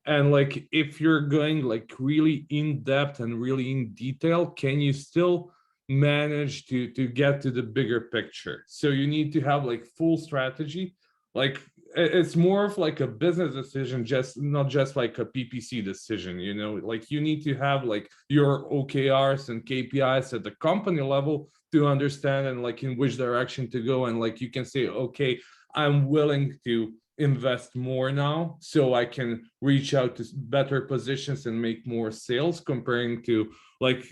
Speaker 4: And like, if you're going like really in depth and really in detail, can you still manage to get to the bigger picture? So you need to have like full strategy. Like it's more of like a business decision, not just like a PPC decision, like you need to have like your OKRs and KPIs at the company level to understand and like in which direction to go. And like you can say, okay, I'm willing to invest more now so I can reach out to better positions and make more sales, comparing to like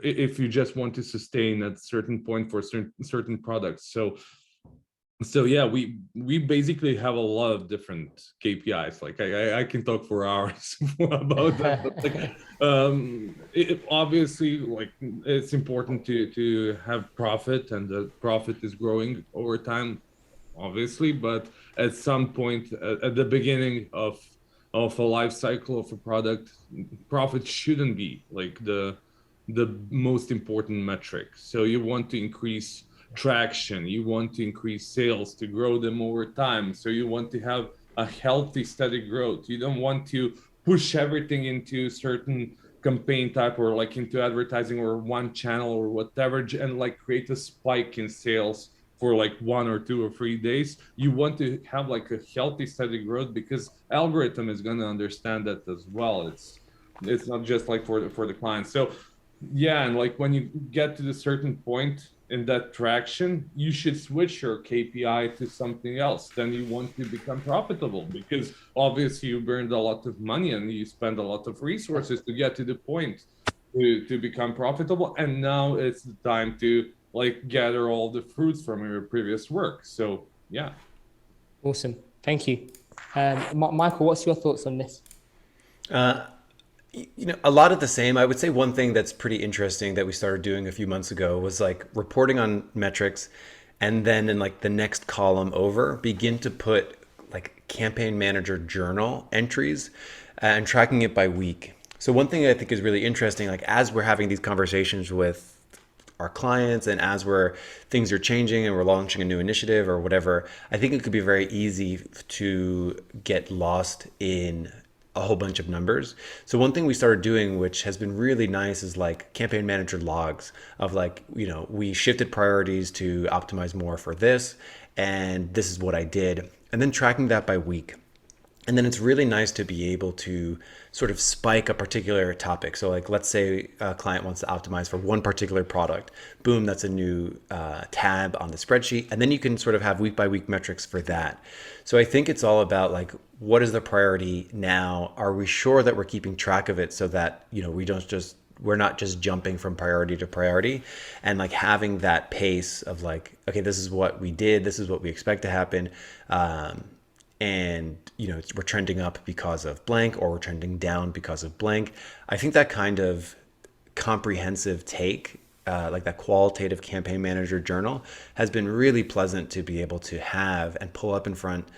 Speaker 4: if you just want to sustain at a certain point for certain products. So yeah, we basically have a lot of different KPIs. Like I can talk for hours about that. But like, obviously, like it's important to have profit, and the profit is growing over time, obviously. But at some point at the beginning of a life cycle of a product, profit shouldn't be like the most important metric. So you want to increase traction, you want to increase sales to grow them over time. So you want to have a healthy, steady growth. You don't want to push everything into certain campaign type or like into advertising or one channel or whatever, and like create a spike in sales for like 1 or 2 or 3 days. You want to have like a healthy, steady growth, because algorithm is going to understand that as well. It's not just like for the client. So yeah, and like when you get to the certain point in that traction, you should switch your KPI to something else. Then you want to become profitable, because obviously you burned a lot of money and you spend a lot of resources to get to the point to become profitable. And now it's the time to like gather all the fruits from your previous work. So yeah.
Speaker 2: Awesome. Thank you. Michael, what's your thoughts on this?
Speaker 3: A lot of the same. I would say one thing that's pretty interesting that we started doing a few months ago was like reporting on metrics And then in like the next column over, begin to put like campaign manager journal entries and tracking it by week. So one thing I think is really interesting, like as we're having these conversations with our clients and as things are changing and we're launching a new initiative or whatever, I think it could be very easy to get lost in a whole bunch of numbers. So one thing we started doing, which has been really nice, is like campaign manager logs of like, we shifted priorities to optimize more for this, and this is what I did, and then tracking that by week. And then it's really nice to be able to sort of spike a particular topic. So like, let's say a client wants to optimize for one particular product. Boom, that's a new tab on the spreadsheet. And then you can sort of have week by week metrics for that. So I think it's all about like, what is the priority now? Are we sure that we're keeping track of it so that, we're not just jumping from priority to priority, and like having that pace of like, okay, this is what we did. This is what we expect to happen. And we're trending up because of blank, or we're trending down because of blank. I think that kind of comprehensive take, like that qualitative campaign manager journal, has been really pleasant to be able to have and pull up in front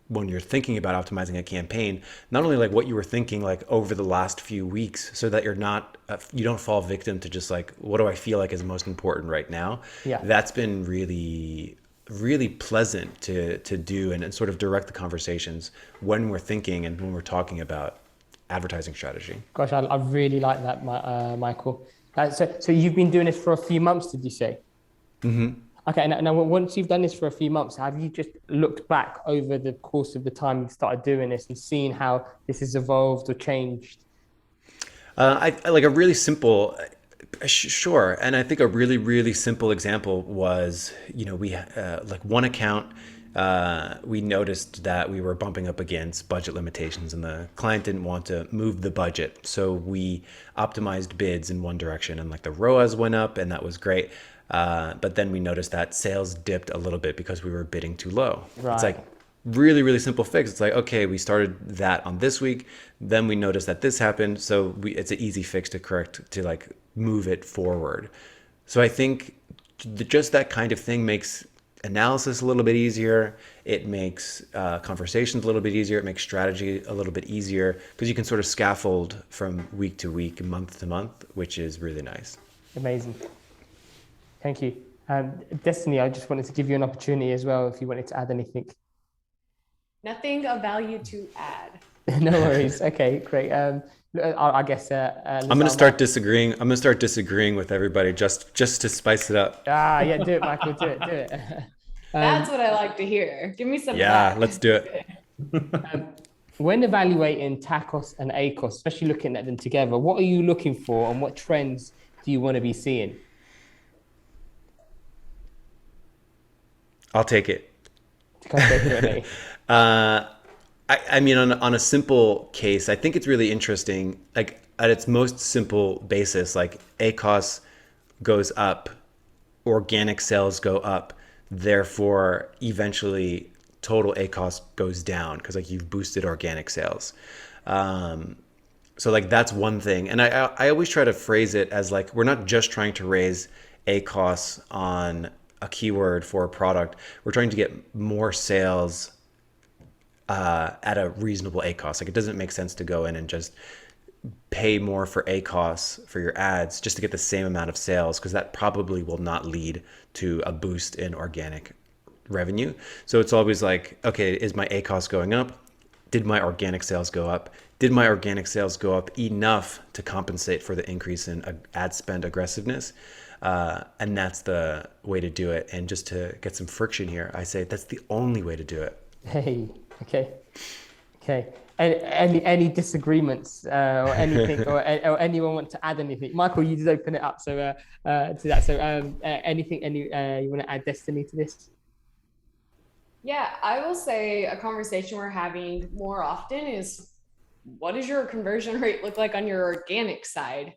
Speaker 3: when you're thinking about optimizing a campaign, not only like what you were thinking like over the last few weeks, so that you don't fall victim to just like, what do I feel like is most important right now?
Speaker 2: Yeah.
Speaker 3: That's been really pleasant to do and sort of direct the conversations when we're thinking and when we're talking about advertising strategy.
Speaker 2: Gosh, I really like that, Michael. So you've been doing this for a few months, did you say?
Speaker 3: Mm-hmm.
Speaker 2: Okay, now once you've done this for a few months, have you just looked back over the course of the time you've started doing this and seen how this has evolved or changed?
Speaker 3: I like a really simple, sure. And I think a really simple example was, we like one account, we noticed that we were bumping up against budget limitations and the client didn't want to move the budget. So we optimized bids in one direction and like the ROAS went up and that was great. But then we noticed that sales dipped a little bit because we were bidding too low.
Speaker 2: Right.
Speaker 3: It's like really simple fix. It's like, okay, we started that on this week, then we noticed that this happened. So it's an easy fix to correct, to like move it forward. So I think just that kind of thing makes analysis a little bit easier. It makes conversations a little bit easier. It makes strategy a little bit easier because you can sort of scaffold from week to week, month to month, which is really nice.
Speaker 2: Amazing. Thank you. Destaney, I just wanted to give you an opportunity as well if you wanted to add anything.
Speaker 1: Nothing of value to add.
Speaker 2: No worries. Okay, great. I guess
Speaker 3: I'm going to start disagreeing. I'm going to start disagreeing with everybody just to spice it up.
Speaker 2: Yeah, do it, Michael. Do it.
Speaker 1: That's what I like to hear. Give me some.
Speaker 3: Yeah, let's do it.
Speaker 2: When evaluating TACOS and ACOS, especially looking at them together, what are you looking for and what trends do you want to be seeing?
Speaker 3: I'll take it. I mean, on a simple case, I think it's really interesting. Like at its most simple basis, like ACOS goes up, organic sales go up, therefore eventually total ACOS goes down because like you've boosted organic sales. So like that's one thing. And I always try to phrase it as like, we're not just trying to raise ACOS on a keyword for a product. We're trying to get more sales at a reasonable ACOS. Like it doesn't make sense to go in and just pay more for ACOS for your ads just to get the same amount of sales, because that probably will not lead to a boost in organic revenue. So it's always like, okay, is my ACOS going up? Did my organic sales go up? Did my organic sales go up enough to compensate for the increase in ad spend aggressiveness? And that's the way to do it. And just to get some friction here, I say that's the only way to do it.
Speaker 2: Hey, okay. Any disagreements or anything, or anyone want to add anything? Michael, you just open it up to that. So anything you want to add, Destaney, to this?
Speaker 1: Yeah, I will say a conversation we're having more often is, what does your conversion rate look like on your organic side?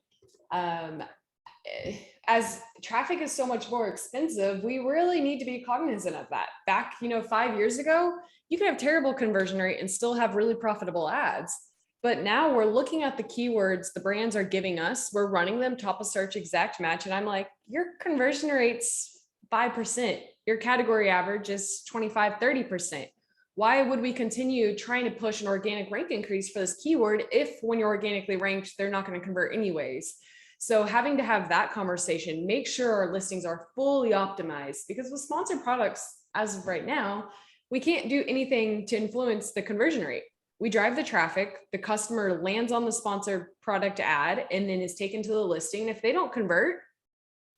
Speaker 1: As traffic is so much more expensive, we really need to be cognizant of that. Back, 5 years ago, you could have terrible conversion rate and still have really profitable ads. But now we're looking at the keywords the brands are giving us. We're running them top of search exact match. And I'm like, your conversion rate's 5%. Your category average is 25, 30%. Why would we continue trying to push an organic rank increase for this keyword if when you're organically ranked, they're not going to convert anyways? So having to have that conversation, make sure our listings are fully optimized, because with sponsored products, as of right now, we can't do anything to influence the conversion rate. We drive the traffic, the customer lands on the sponsored product ad and then is taken to the listing. If they don't convert,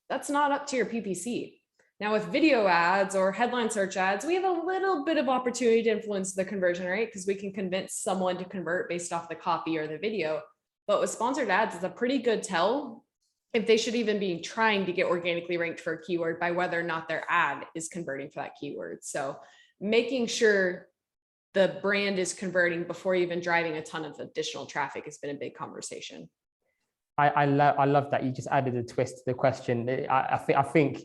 Speaker 1: that's not up to your PPC. Now with video ads or headline search ads, we have a little bit of opportunity to influence the conversion rate because we can convince someone to convert based off the copy or the video. But with sponsored ads, it's a pretty good tell if they should even be trying to get organically ranked for a keyword by whether or not their ad is converting for that keyword. So making sure the brand is converting before even driving a ton of additional traffic has been a big conversation.
Speaker 2: I love that you just added a twist to the question. I think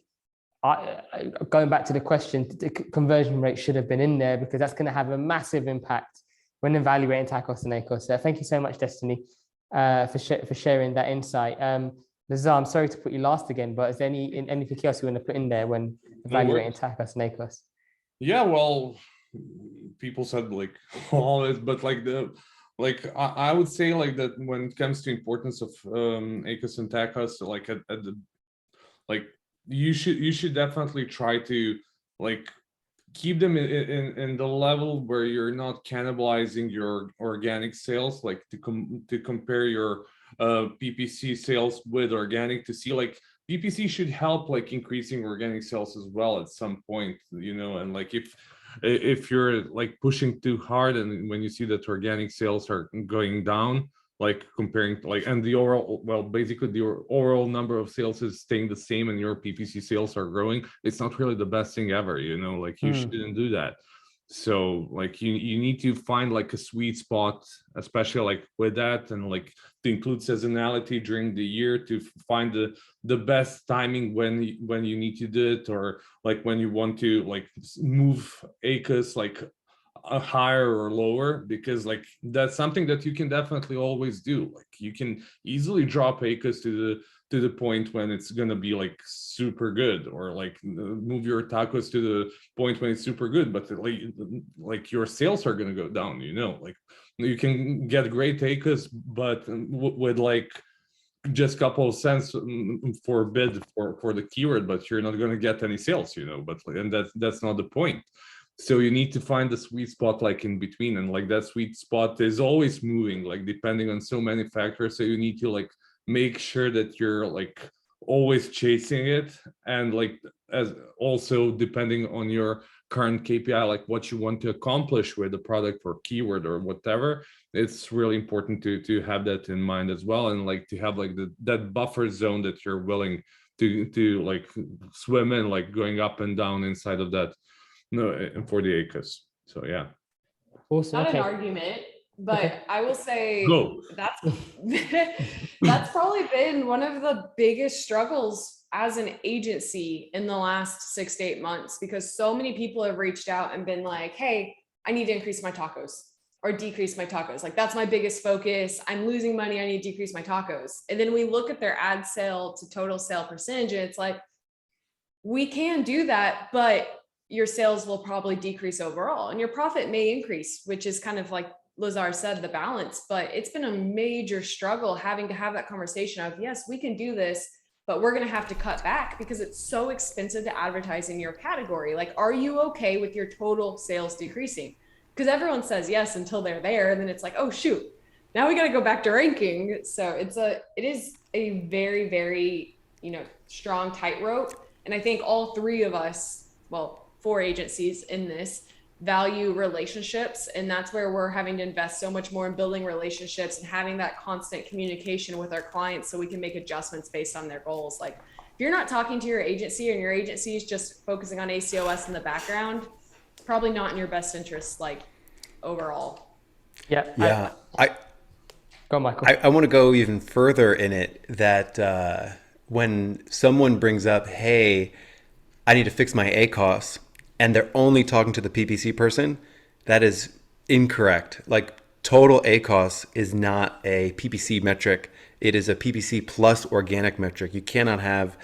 Speaker 2: going back to the question, the conversion rate should have been in there, because that's going to have a massive impact when evaluating TACOS and ACOS. So thank you so much, Destaney, for sharing that insight. Lazar, I'm sorry to put you last again, but is there anything else you want to put in there when evaluating TACOS and ACOS?
Speaker 4: Yeah, well, people said like all this, but I would say like that when it comes to importance of ACOS and TACOS, like at the you should definitely try to like keep them in the level where you're not cannibalizing your organic sales, like to compare your PPC sales with organic, to see like PPC should help like increasing organic sales as well at some point, you know. And like if you're like pushing too hard and when you see that organic sales are going down, like comparing like, and the overall, well, basically the overall number of sales is staying the same and your PPC sales are growing, it's not really the best thing ever, you know, like you shouldn't do that. So like you need to find like a sweet spot, especially like with that, and like to include seasonality during the year to find the best timing when you need to do it, or like when you want to like move ACOS like a higher or lower, because like that's something that you can definitely always do. Like you can easily drop ACOS to the point when it's gonna be like super good, or like move your TACOS to the point when it's super good, but like your sales are gonna go down, you know. Like you can get great ACOS, but with like just a couple of cents for a bid for the keyword, but you're not gonna get any sales, you know. But and that's not the point. So you need to find the sweet spot like in between, and like that sweet spot is always moving, like depending on so many factors. So you need to like make sure that you're like always chasing it, and like as also depending on your current KPI, like what you want to accomplish with the product or keyword or whatever, it's really important to have that in mind as well, and like to have like that buffer zone that you're willing to like swim in, like going up and down inside of that. No, for the ACOS. So yeah.
Speaker 2: Awesome.
Speaker 1: Not
Speaker 2: Okay.
Speaker 1: an argument, but I will say
Speaker 4: Go.
Speaker 1: that's probably been one of the biggest struggles as an agency in the last 6 to 8 months, because so many people have reached out and been like, hey, I need to increase my TACOS or decrease my TACOS. Like that's my biggest focus. I'm losing money. I need to decrease my TACOS. And then we look at their ad sale to total sale percentage, and it's like, we can do that, but your sales will probably decrease overall and your profit may increase, which is kind of like Lazar said, the balance. But it's been a major struggle having to have that conversation of, yes, we can do this, but we're going to have to cut back because it's so expensive to advertise in your category. Like, are you okay with your total sales decreasing? Because everyone says yes until they're there. And then it's like, oh, shoot, now we got to go back to ranking. So it is a very, very, strong tightrope. And I think all three of us, well, 4 agencies in this, value relationships, and that's where we're having to invest so much more in building relationships and having that constant communication with our clients so we can make adjustments based on their goals. Like if you're not talking to your agency and your agency is just focusing on ACOS in the background, probably not in your best interest, like overall.
Speaker 3: Yeah.
Speaker 2: Go, Michael.
Speaker 3: I want to go even further in it, that when someone brings up, hey, I need to fix my ACOS, and they're only talking to the PPC person, that is incorrect. Like total ACOS is not a PPC metric. It is a PPC plus organic metric. You cannot have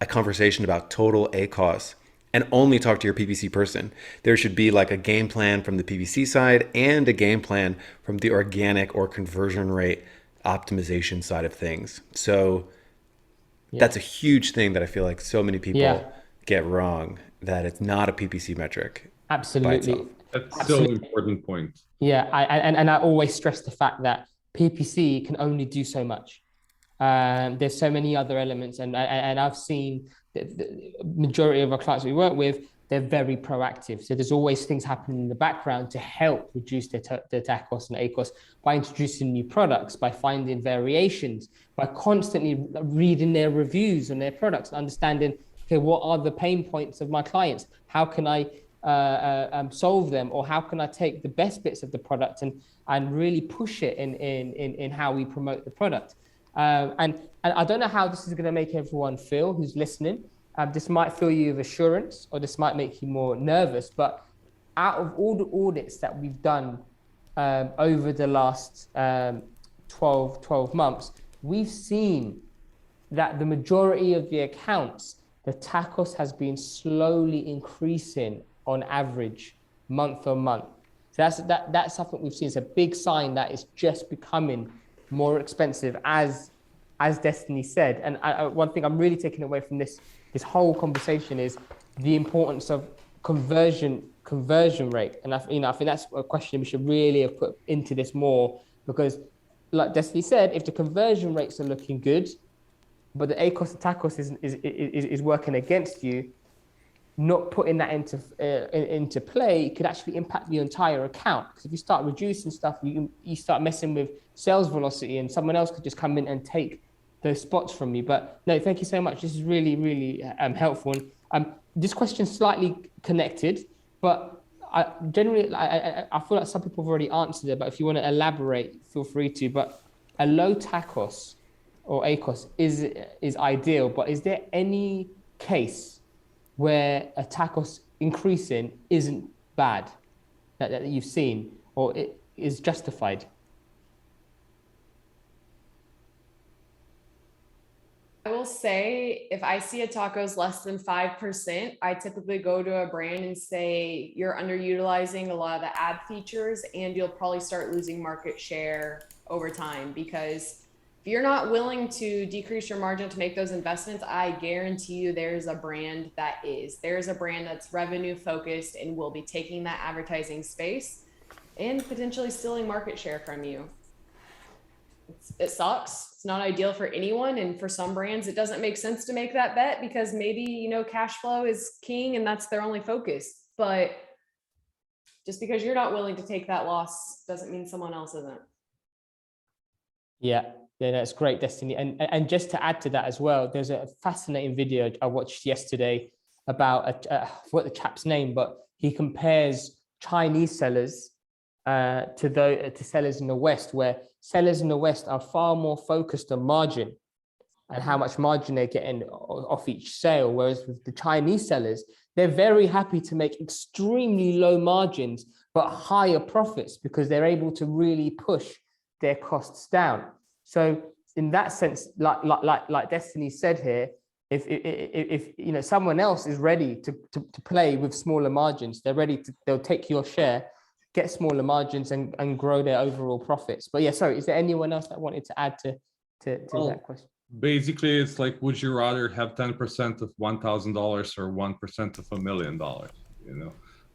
Speaker 3: a conversation about total ACOS and only talk to your PPC person. There should be like a game plan from the PPC side and a game plan from the organic or conversion rate optimization side of things. So that's a huge thing that I feel like so many people get wrong, that it's not a PPC metric.
Speaker 2: Absolutely.
Speaker 4: That's so important point.
Speaker 2: Yeah, and I always stress the fact that PPC can only do so much. There's so many other elements, and I've seen the majority of our clients we work with, they're very proactive. So there's always things happening in the background to help reduce their TACOS and ACOS by introducing new products, by finding variations, by constantly reading their reviews on their products, understanding, okay, what are the pain points of my clients? How can I solve them, or how can I take the best bits of the product and really push it in how we promote the product? And I don't know how this is going to make everyone feel who's listening. This might fill you with assurance, or this might make you more nervous. But out of all the audits that we've done over the last 12 months, we've seen that the majority of the accounts, the TACOS has been slowly increasing on average month on month. So that's something we've seen. It's a big sign that it's just becoming more expensive, as Destaney said. And one thing I'm really taking away from this whole conversation is the importance of conversion rate. And I think that's a question we should really have put into this more, because like Destaney said, if the conversion rates are looking good, but the ACOS and TACOS is working against you, not putting that into play could actually impact the entire account. Because if you start reducing stuff, you start messing with sales velocity, and someone else could just come in and take those spots from you. But no, thank you so much. This is really, really helpful. This question's slightly connected, but I feel like some people have already answered it, but if you want to elaborate, feel free to. But a low TACOS or ACOS is ideal, but is there any case where a TACOS increasing isn't bad that you've seen, or it is justified?
Speaker 1: I will say, if I see a TACOS less than 5%, I typically go to a brand and say, you're underutilizing a lot of the ad features, and you'll probably start losing market share over time. Because if you're not willing to decrease your margin to make those investments, I guarantee you there's a brand that is. There's a brand that's revenue focused and will be taking that advertising space and potentially stealing market share from you. It sucks. It's not ideal for anyone. And for some brands, it doesn't make sense to make that bet, because maybe, cash flow is king and that's their only focus. But just because you're not willing to take that loss doesn't mean someone else isn't.
Speaker 2: Yeah, that's great, Destaney. And just to add to that as well, there's a fascinating video I watched yesterday about what the chap's name, but he compares Chinese sellers to sellers in the West, where sellers in the West are far more focused on margin and how much margin they're getting off each sale. Whereas with the Chinese sellers, they're very happy to make extremely low margins, but higher profits, because they're able to really push their costs down. So in that sense, like Destaney said here, if someone else is ready to play with smaller margins, they'll take your share, get smaller margins and grow their overall profits. But yeah, sorry, is there anyone else that wanted to add to that question?
Speaker 4: Basically, it's like, would you rather have 10% of $1,000 or 1% of $1 million?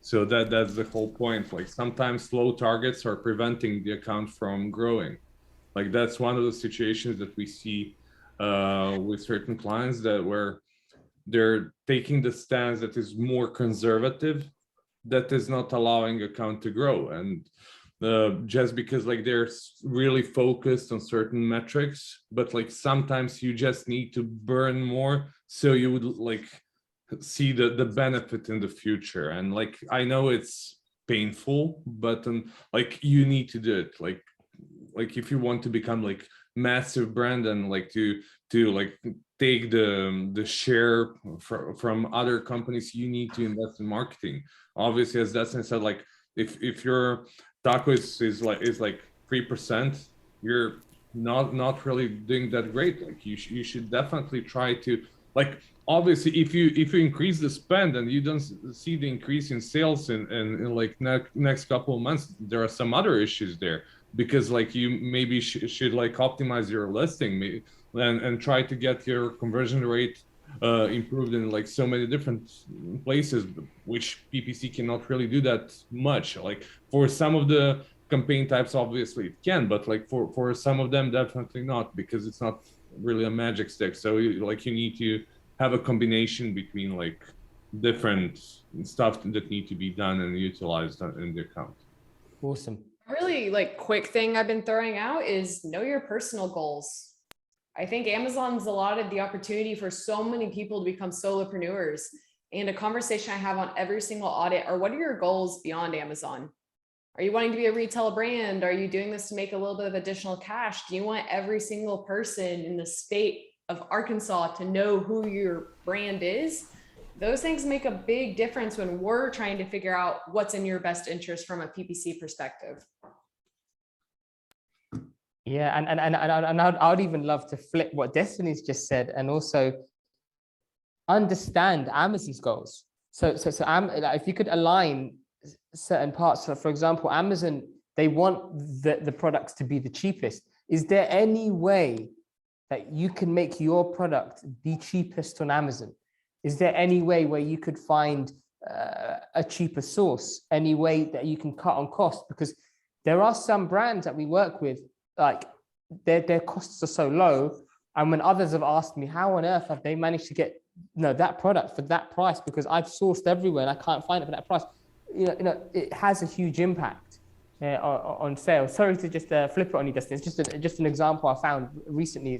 Speaker 4: So that's the whole point. Like, sometimes low targets are preventing the account from growing. Like, that's one of the situations that we see with certain clients, where they're taking the stance that is more conservative, that is not allowing account to grow. And just because they're really focused on certain metrics, but sometimes you just need to burn more so you would see the benefit in the future. And I know it's painful, but you need to do it. If you want to become massive brand and to take the share from other companies, you need to invest in marketing. Obviously, as Destaney said, if your TACOS is 3%, you're not really doing that great. You should definitely try to like obviously if you increase the spend and you don't see the increase in sales in like next couple of months, there are some other issues there, because like you maybe should like optimize your listing and try to get your conversion rate improved in like so many different places, which PPC cannot really do that much. Like for some of the campaign types, obviously it can, but like for some of them, definitely not, because it's not really a magic stick. So you need to have a combination between like different stuff that need to be done and utilized in the account.
Speaker 2: Awesome.
Speaker 1: Really like quick thing I've been throwing out is know your personal goals. I think Amazon's allotted the opportunity for so many people to become solopreneurs. And a conversation I have on every single audit are, what are your goals beyond Amazon? Are you wanting to be a retail brand? Are you doing this to make a little bit of additional cash? Do you want every single person in the state of Arkansas to know who your brand is? Those things make a big difference when we're trying to figure out what's in your best interest from a PPC perspective.
Speaker 2: Yeah, and I'd even love to flip what Destaney's just said, and also understand Amazon's goals. So if you could align certain parts. So for example, Amazon, they want the products to be the cheapest. Is there any way that you can make your product the cheapest on Amazon? Is there any way where you could find a cheaper source? Any way that you can cut on cost? Because there are some brands that we work with, like their costs are so low. And when others have asked me, how on earth have they managed to get that product for that price? Because I've sourced everywhere and I can't find it for that price. It has a huge impact on sales. Sorry to just flip it on you, Dustin. It's just an example I found recently.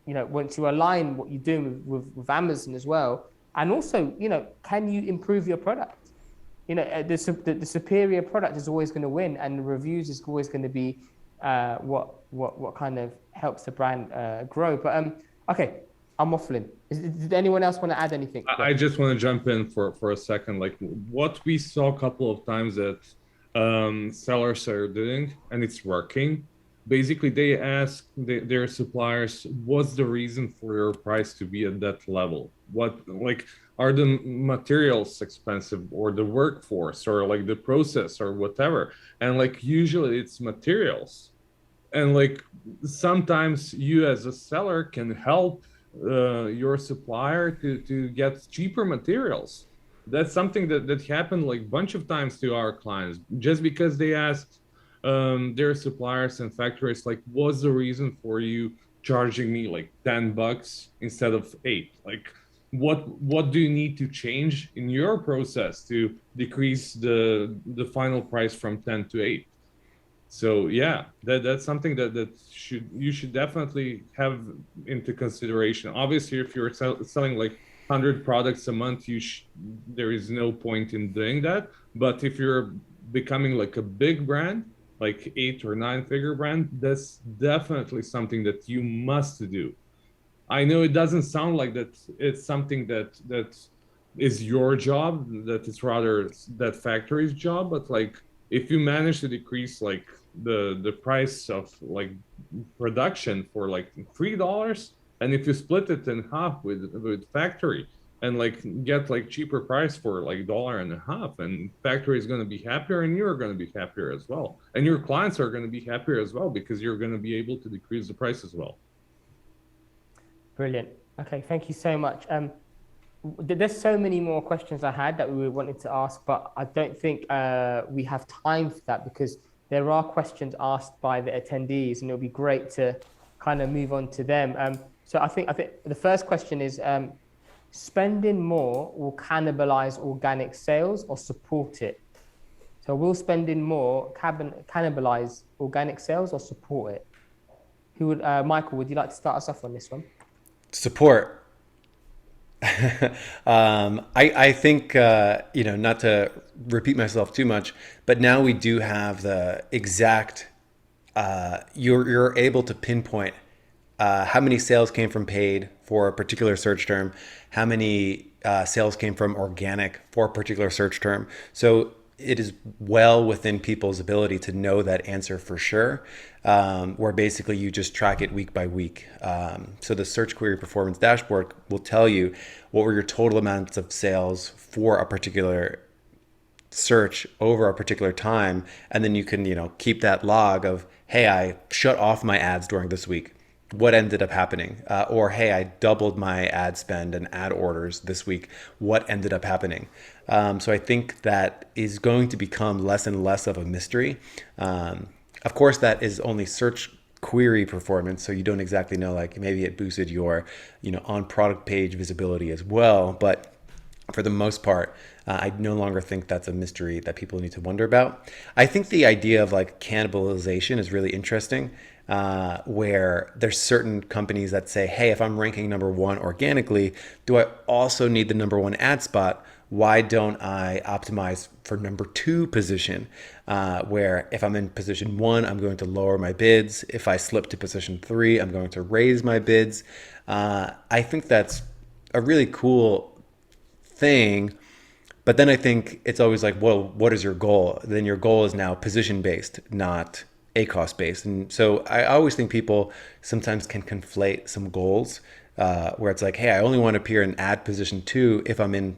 Speaker 2: Once you align what you're doing with Amazon as well, and also, can you improve your product? The superior product is always going to win, and the reviews is always going to be what kind of helps the brand grow. But okay, I'm waffling. Did anyone else want to add anything?
Speaker 4: I just want to jump in for a second. Like what we saw a couple of times that sellers are doing, and it's working. Basically, they ask their suppliers, what's the reason for your price to be at that level? What, like, are the materials expensive, or the workforce, or like the process, or whatever? And like usually it's materials. And like sometimes you as a seller can help your supplier to get cheaper materials. That's something that happened like a bunch of times to our clients, just because they asked their suppliers and factories, like, what's the reason for you charging me like $10 instead of $8? Like, what do you need to change in your process to decrease the final price from 10 to 8? So yeah, that's something that you should definitely have into consideration. Obviously, if you're selling like 100 products a month, there is no point in doing that. But if you're becoming like a big brand, like 8 or 9 figure brand, that's definitely something that you must do. I know it doesn't sound like that it's something that is your job, that it's rather that factory's job, but like if you manage to decrease like the price of like production for like $3, and if you split it in half with factory and like get like cheaper price for like $1.50, and factory is going to be happier, and you're going to be happier as well, and your clients are going to be happier as well, because you're going to be able to decrease the price as well.
Speaker 2: Brilliant. Okay, thank you so much. There's so many more questions I had that we wanted to ask, but I don't think we have time for that, because there are questions asked by the attendees, and it'll be great to kind of move on to them. So I think the first question is, spending more will cannibalize organic sales or support it? So will spending more cannibalize organic sales or support it? Who would, Michael, would you like to start us off on this one?
Speaker 3: Support. I think, not to repeat myself too much, but now we do have the exact, you're able to pinpoint how many sales came from paid for a particular search term, how many sales came from organic for a particular search term. So it is well within people's ability to know that answer for sure, where basically you just track it week by week. So the search query performance dashboard will tell you what were your total amounts of sales for a particular search over a particular time, and then you can keep that log of, hey, I shut off my ads during this week, what ended up happening, or hey, I doubled my ad spend and ad orders this week, what ended up happening. So I think that is going to become less and less of a mystery. Of course, that is only search query performance, so you don't exactly know, like maybe it boosted your on product page visibility as well, but for the most part, I no longer think that's a mystery that people need to wonder about. I think the idea of like cannibalization is really interesting, where there's certain companies that say, hey, if I'm ranking number one organically, do I also need the number one ad spot? Why don't I optimize for number two position? Where if I'm in position one, I'm going to lower my bids. If I slip to position three, I'm going to raise my bids. I think that's a really cool thing. But then I think it's always like, well, what is your goal? Then your goal is now position based, not ACOS based. And so I always think people sometimes can conflate some goals, where it's like, hey, I only want to appear in ad position 2 if I'm in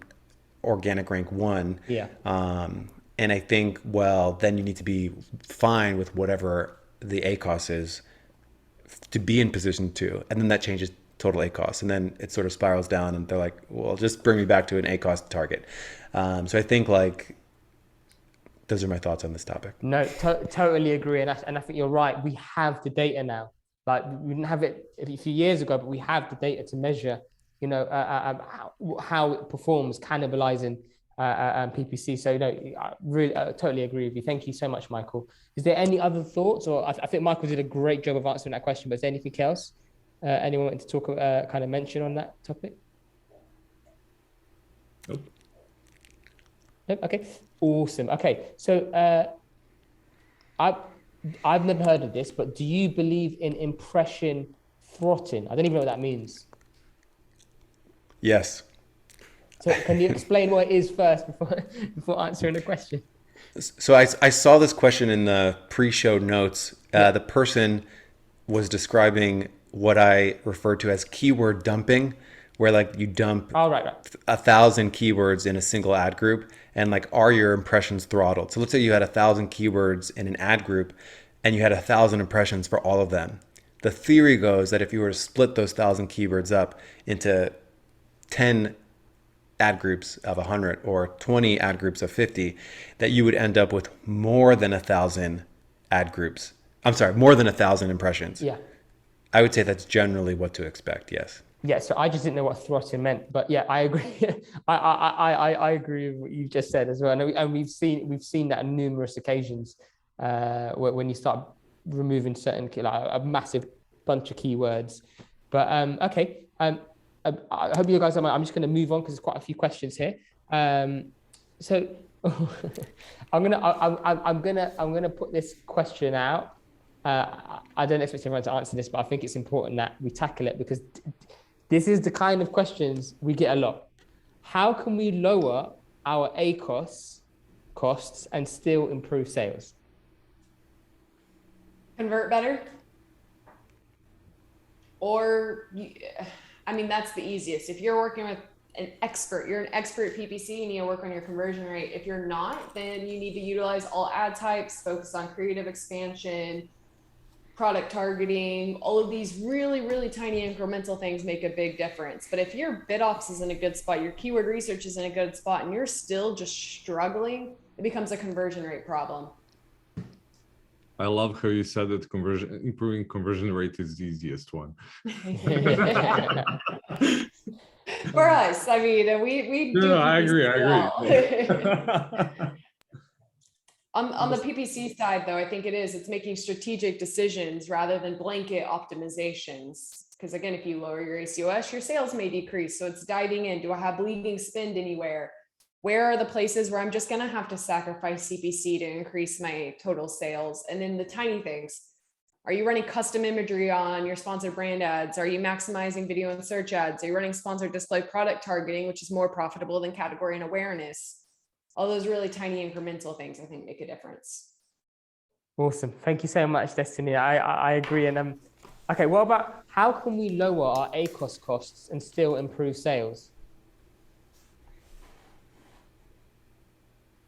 Speaker 3: organic rank 1.
Speaker 2: Yeah.
Speaker 3: And I think, well, then you need to be fine with whatever the ACOS is to be in position 2. And then that changes total ACOS. And then it sort of spirals down and they're like, well, just bring me back to an ACOS target. So I think like those are my thoughts on this topic.
Speaker 2: No, totally agree. And I think you're right. We have the data now. Like we didn't have it a few years ago, but we have the data to measure, how it performs, cannibalizing PPC. So, I really totally agree with you. Thank you so much, Michael. Is there any other thoughts? Or I think Michael did a great job of answering that question, but is there anything else anyone wanted to talk, kind of mention on that topic?
Speaker 4: Nope.
Speaker 2: Nope. Okay. Awesome. Okay. So I've never heard of this, but do you believe in impression throttling? I don't even know what that means.
Speaker 3: Yes.
Speaker 2: So can you explain what it is first before answering the question?
Speaker 3: So I saw this question in the pre-show notes. The person was describing what I refer to as keyword dumping, where like you dump 1,000 keywords in a single ad group, and like, are your impressions throttled? So let's say you had 1,000 keywords in an ad group and you had 1,000 impressions for all of them. The theory goes that if you were to split those 1,000 keywords up into 10 ad groups of 100 or 20 ad groups of 50, that you would end up with more than 1,000 ad groups. I'm sorry, more than 1,000 impressions.
Speaker 2: Yeah.
Speaker 3: I would say that's generally what to expect. Yes.
Speaker 2: Yeah. So I just didn't know what throttling meant, but yeah, I agree. I agree with what you just said as well. And we've seen that on numerous occasions, when you start removing certain, like a massive bunch of keywords. But okay. I hope you guys don't mind. I'm just going to move on because there's quite a few questions here. So I'm gonna put this question out. I don't expect everyone to answer this, but I think it's important that we tackle it because this is the kind of questions we get a lot. How can we lower our ACOS costs and still improve sales?
Speaker 1: Convert better? Or, that's the easiest. If you're working with you're an expert PPC, you need to work on your conversion rate. If you're not, then you need to utilize all ad types, focus on creative expansion, product targeting. All of these really, really tiny incremental things make a big difference. But if your bid ops is in a good spot, your keyword research is in a good spot, and you're still just struggling, it becomes a conversion rate problem.
Speaker 4: I love how you said that improving conversion rate is the easiest one.
Speaker 1: For us, we do.
Speaker 4: I agree.
Speaker 1: On the PPC side, though, I think it's making strategic decisions rather than blanket optimizations. Because again, if you lower your ACOS, your sales may decrease. So it's diving in. Do I have bleeding spend anywhere? Where are the places where I'm just going to have to sacrifice CPC to increase my total sales? And then the tiny things. Are you running custom imagery on your sponsored brand ads? Are you maximizing video and search ads? Are you running sponsored display product targeting, which is more profitable than category and awareness? all those really tiny incremental things, I think, make a difference.
Speaker 2: Awesome. Thank you so much, Destaney. I agree. And okay, what about how can we lower our ACOS costs and still improve sales?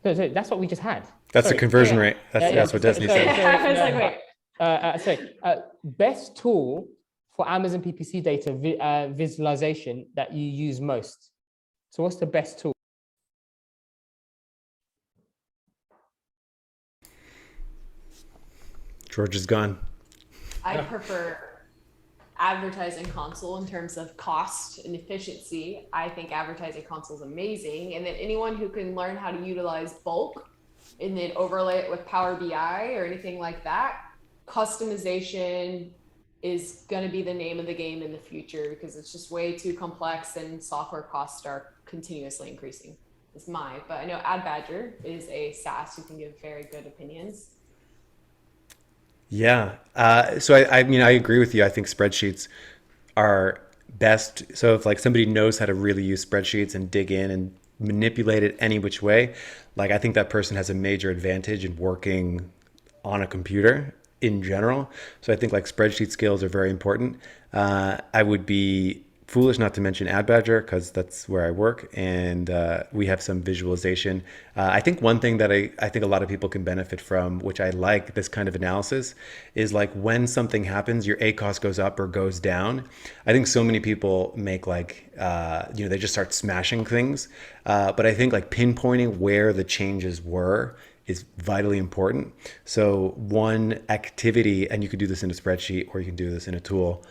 Speaker 2: So that's what we just had.
Speaker 3: That's
Speaker 2: Sorry,
Speaker 3: the conversion
Speaker 2: yeah.
Speaker 3: rate. That's what Destaney
Speaker 2: Sorry,
Speaker 3: said.
Speaker 1: I was like, wait.
Speaker 2: Best tool for Amazon PPC data visualization that you use most. So what's the best tool?
Speaker 3: George is gone.
Speaker 1: I prefer advertising console in terms of cost and efficiency. I think advertising console is amazing. And then anyone who can learn how to utilize bulk and then overlay it with Power BI or anything like that, customization is going to be the name of the game in the future because it's just way too complex and software costs are continuously increasing. But I know Ad Badger is a SaaS who can give very good opinions.
Speaker 3: Yeah. So I mean, I agree with you. I think spreadsheets are best. So if like somebody knows how to really use spreadsheets and dig in and manipulate it any which way, like I think that person has a major advantage in working on a computer in general. So I think like spreadsheet skills are very important. I would be foolish not to mention Ad Badger because that's where I work and we have some visualization. I think one thing that I think a lot of people can benefit from, which I like this kind of analysis, is like when something happens, your ACOS goes up or goes down. I think so many people make like, they just start smashing things. But I think like pinpointing where the changes were is vitally important. So one activity, and you could do this in a spreadsheet or you can do this in a tool,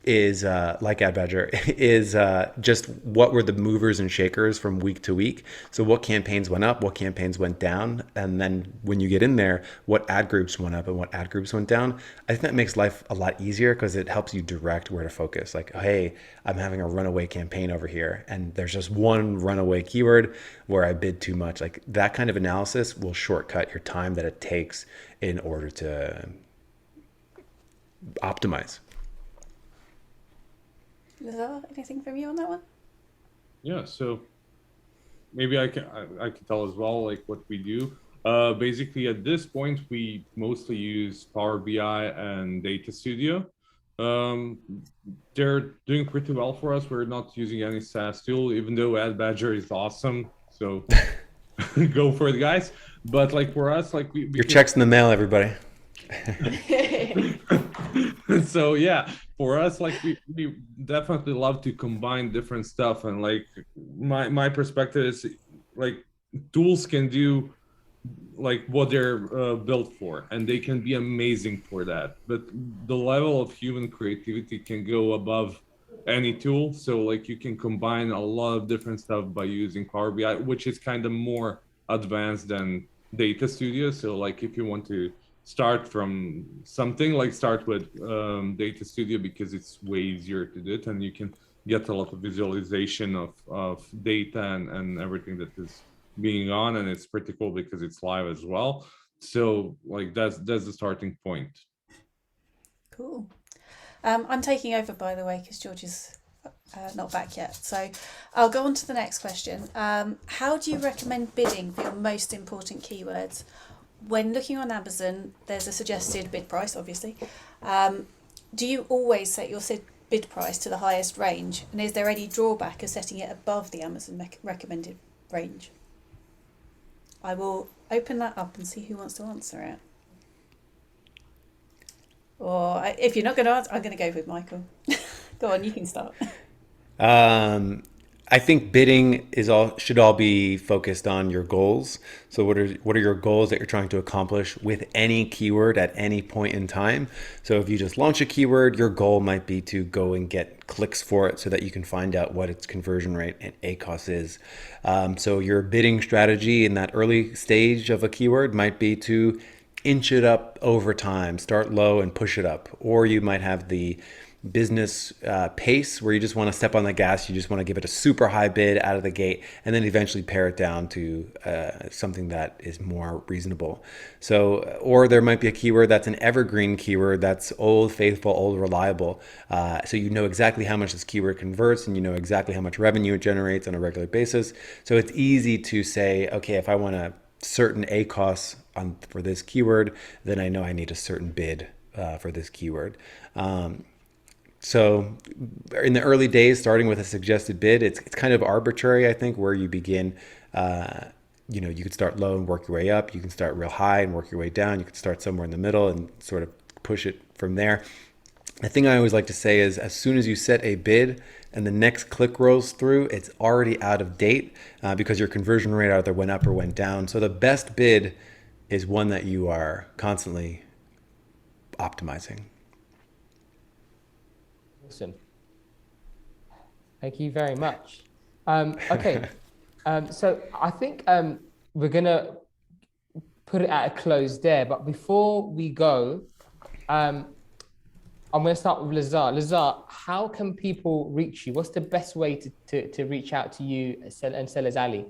Speaker 3: is like Ad Badger, is just what were the movers and shakers from week to week. So what campaigns went up, what campaigns went down, and then when you get in there, what ad groups went up and what ad groups went down. I think that makes life a lot easier because it helps you direct where to focus. Like, hey, I'm having a runaway campaign over here, and there's just one runaway keyword where I bid too much. Like that kind of analysis will shortcut your time that it takes in order to optimize.
Speaker 5: Lazar, anything from you on that one?
Speaker 4: Yeah, so maybe I can tell as well like what we do. Basically at this point we mostly use Power BI and Data Studio. They're doing pretty well for us. We're not using any SaaS tool, even though Ad Badger is awesome. So go for it, guys. But like for us, like we
Speaker 3: your check's in the mail, everybody.
Speaker 4: So yeah, for us, like we definitely love to combine different stuff, and like my perspective is like tools can do like what they're built for, and they can be amazing for that, but the level of human creativity can go above any tool. So like you can combine a lot of different stuff by using Power BI, which is kind of more advanced than Data Studio. So like if you want to start from something, like start with Data Studio because it's way easier to do it, and you can get a lot of visualization of data and everything that is being on, and it's pretty cool because it's live as well. So like that's the starting point.
Speaker 5: Cool. I'm taking over, by the way, because George is not back yet. So I'll go on to the next question. How do you recommend bidding for your most important keywords? When looking on Amazon, there's a suggested bid price, obviously. Do you always set your bid price to the highest range? And is there any drawback of setting it above the Amazon recommended range? I will open that up and see who wants to answer it. Or if you're not going to answer, I'm going to go with Michael. Go on, you can start.
Speaker 3: I think bidding should all be focused on your goals. So what are your goals that you're trying to accomplish with any keyword at any point in time? So if you just launch a keyword, your goal might be to go and get clicks for it so that you can find out what its conversion rate and ACOS is. So your bidding strategy in that early stage of a keyword might be to inch it up over time, start low and push it up. Or you might have the business pace where you just want to step on the gas. You just want to give it a super high bid out of the gate and then eventually pare it down to something that is more reasonable. So, or there might be a keyword that's an evergreen keyword that's old, faithful, old, reliable. So you know exactly how much this keyword converts and you know exactly how much revenue it generates on a regular basis. So it's easy to say, okay, if I want a certain ACOS for this keyword, then I know I need a certain bid for this keyword. So in the early days, starting with a suggested bid, it's kind of arbitrary, I think, where you begin. You could start low and work your way up. You can start real high and work your way down. You could start somewhere in the middle and sort of push it from there. The thing I always like to say is as soon as you set a bid and the next click rolls through, it's already out of date because your conversion rate either went up or went down. So the best bid is one that you are constantly optimizing.
Speaker 2: Awesome. Thank you very much. Okay, so I think we're gonna put it at a close there. But before we go, I'm going to start with Lazar. Lazar, how can people reach you? What's the best way to reach out to you and Sellers Alley?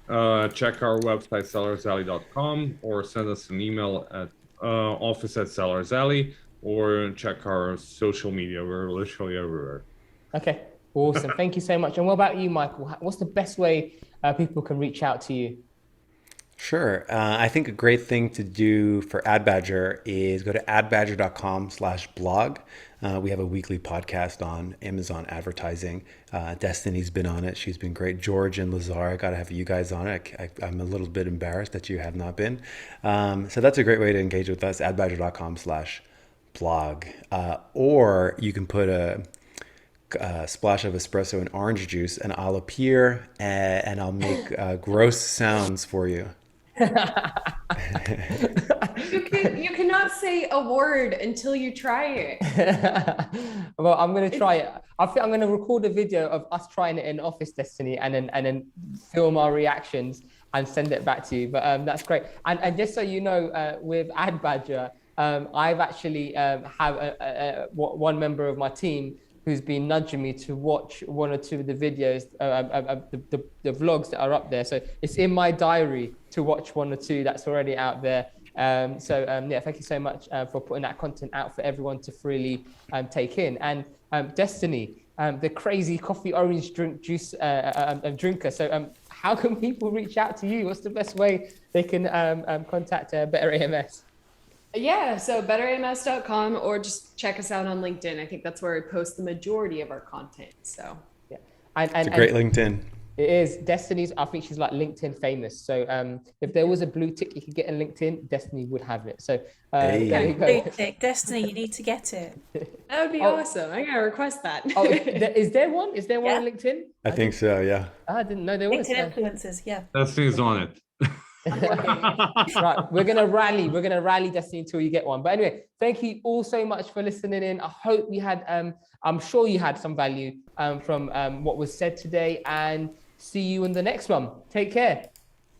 Speaker 4: Check our website, sellersalley.com, or send us an email at office@sellersalley, or check our social media. We're literally everywhere. Okay.
Speaker 2: Awesome. Thank you so much. And what about you, Michael? What's the best way people can reach out to you?
Speaker 3: Sure. I think a great thing to do for AdBadger is go to adbadger.com/blog. We have a weekly podcast on Amazon advertising. Destaney's been on it. She's been great. George and Lazar, I got to have you guys on it. I'm a little bit embarrassed that you have not been. So that's a great way to engage with us, adbadger.com/blog. Or you can put a splash of espresso and orange juice and I'll appear and I'll make gross sounds for you.
Speaker 1: You cannot say a word until you try it.
Speaker 2: Well, I'm going to try it. I think I'm going to record a video of us trying it in Office, Destaney, and then film our reactions and send it back to you. But that's great. And just so you know, with AdBadger, I've actually have one member of my team who's been nudging me to watch one or two of the videos, the vlogs that are up there. So it's in my diary to watch one or two that's already out there. Yeah, thank you so much for putting that content out for everyone to freely take in. And Destaney, the crazy coffee orange juice drinker. So how can people reach out to you? What's the best way they can contact Better AMS?
Speaker 1: Yeah, so betterams.com or just check us out on LinkedIn. I think that's where we post the majority of our content. So
Speaker 2: yeah,
Speaker 3: it's a great LinkedIn.
Speaker 2: It is. Destaney's, I think she's like LinkedIn famous. So if there was a blue tick you could get in LinkedIn, Destaney would have it. So there you go.
Speaker 5: Blue tick, Destaney, you need to get it.
Speaker 1: That would be awesome. I'm gonna request that.
Speaker 2: Is there one? Is there one on LinkedIn?
Speaker 3: I think so. Yeah.
Speaker 2: I didn't know there was.
Speaker 5: LinkedIn influencers. Yeah.
Speaker 4: Destiny's on it.
Speaker 2: Right, we're gonna rally Destaney until you get one. But anyway, thank you all so much for listening in. I hope you had I'm sure you had some value from what was said today, and see you in the next one. Take care.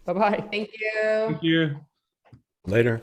Speaker 2: Bye-bye.
Speaker 1: Thank you.
Speaker 4: Thank you.
Speaker 3: Later.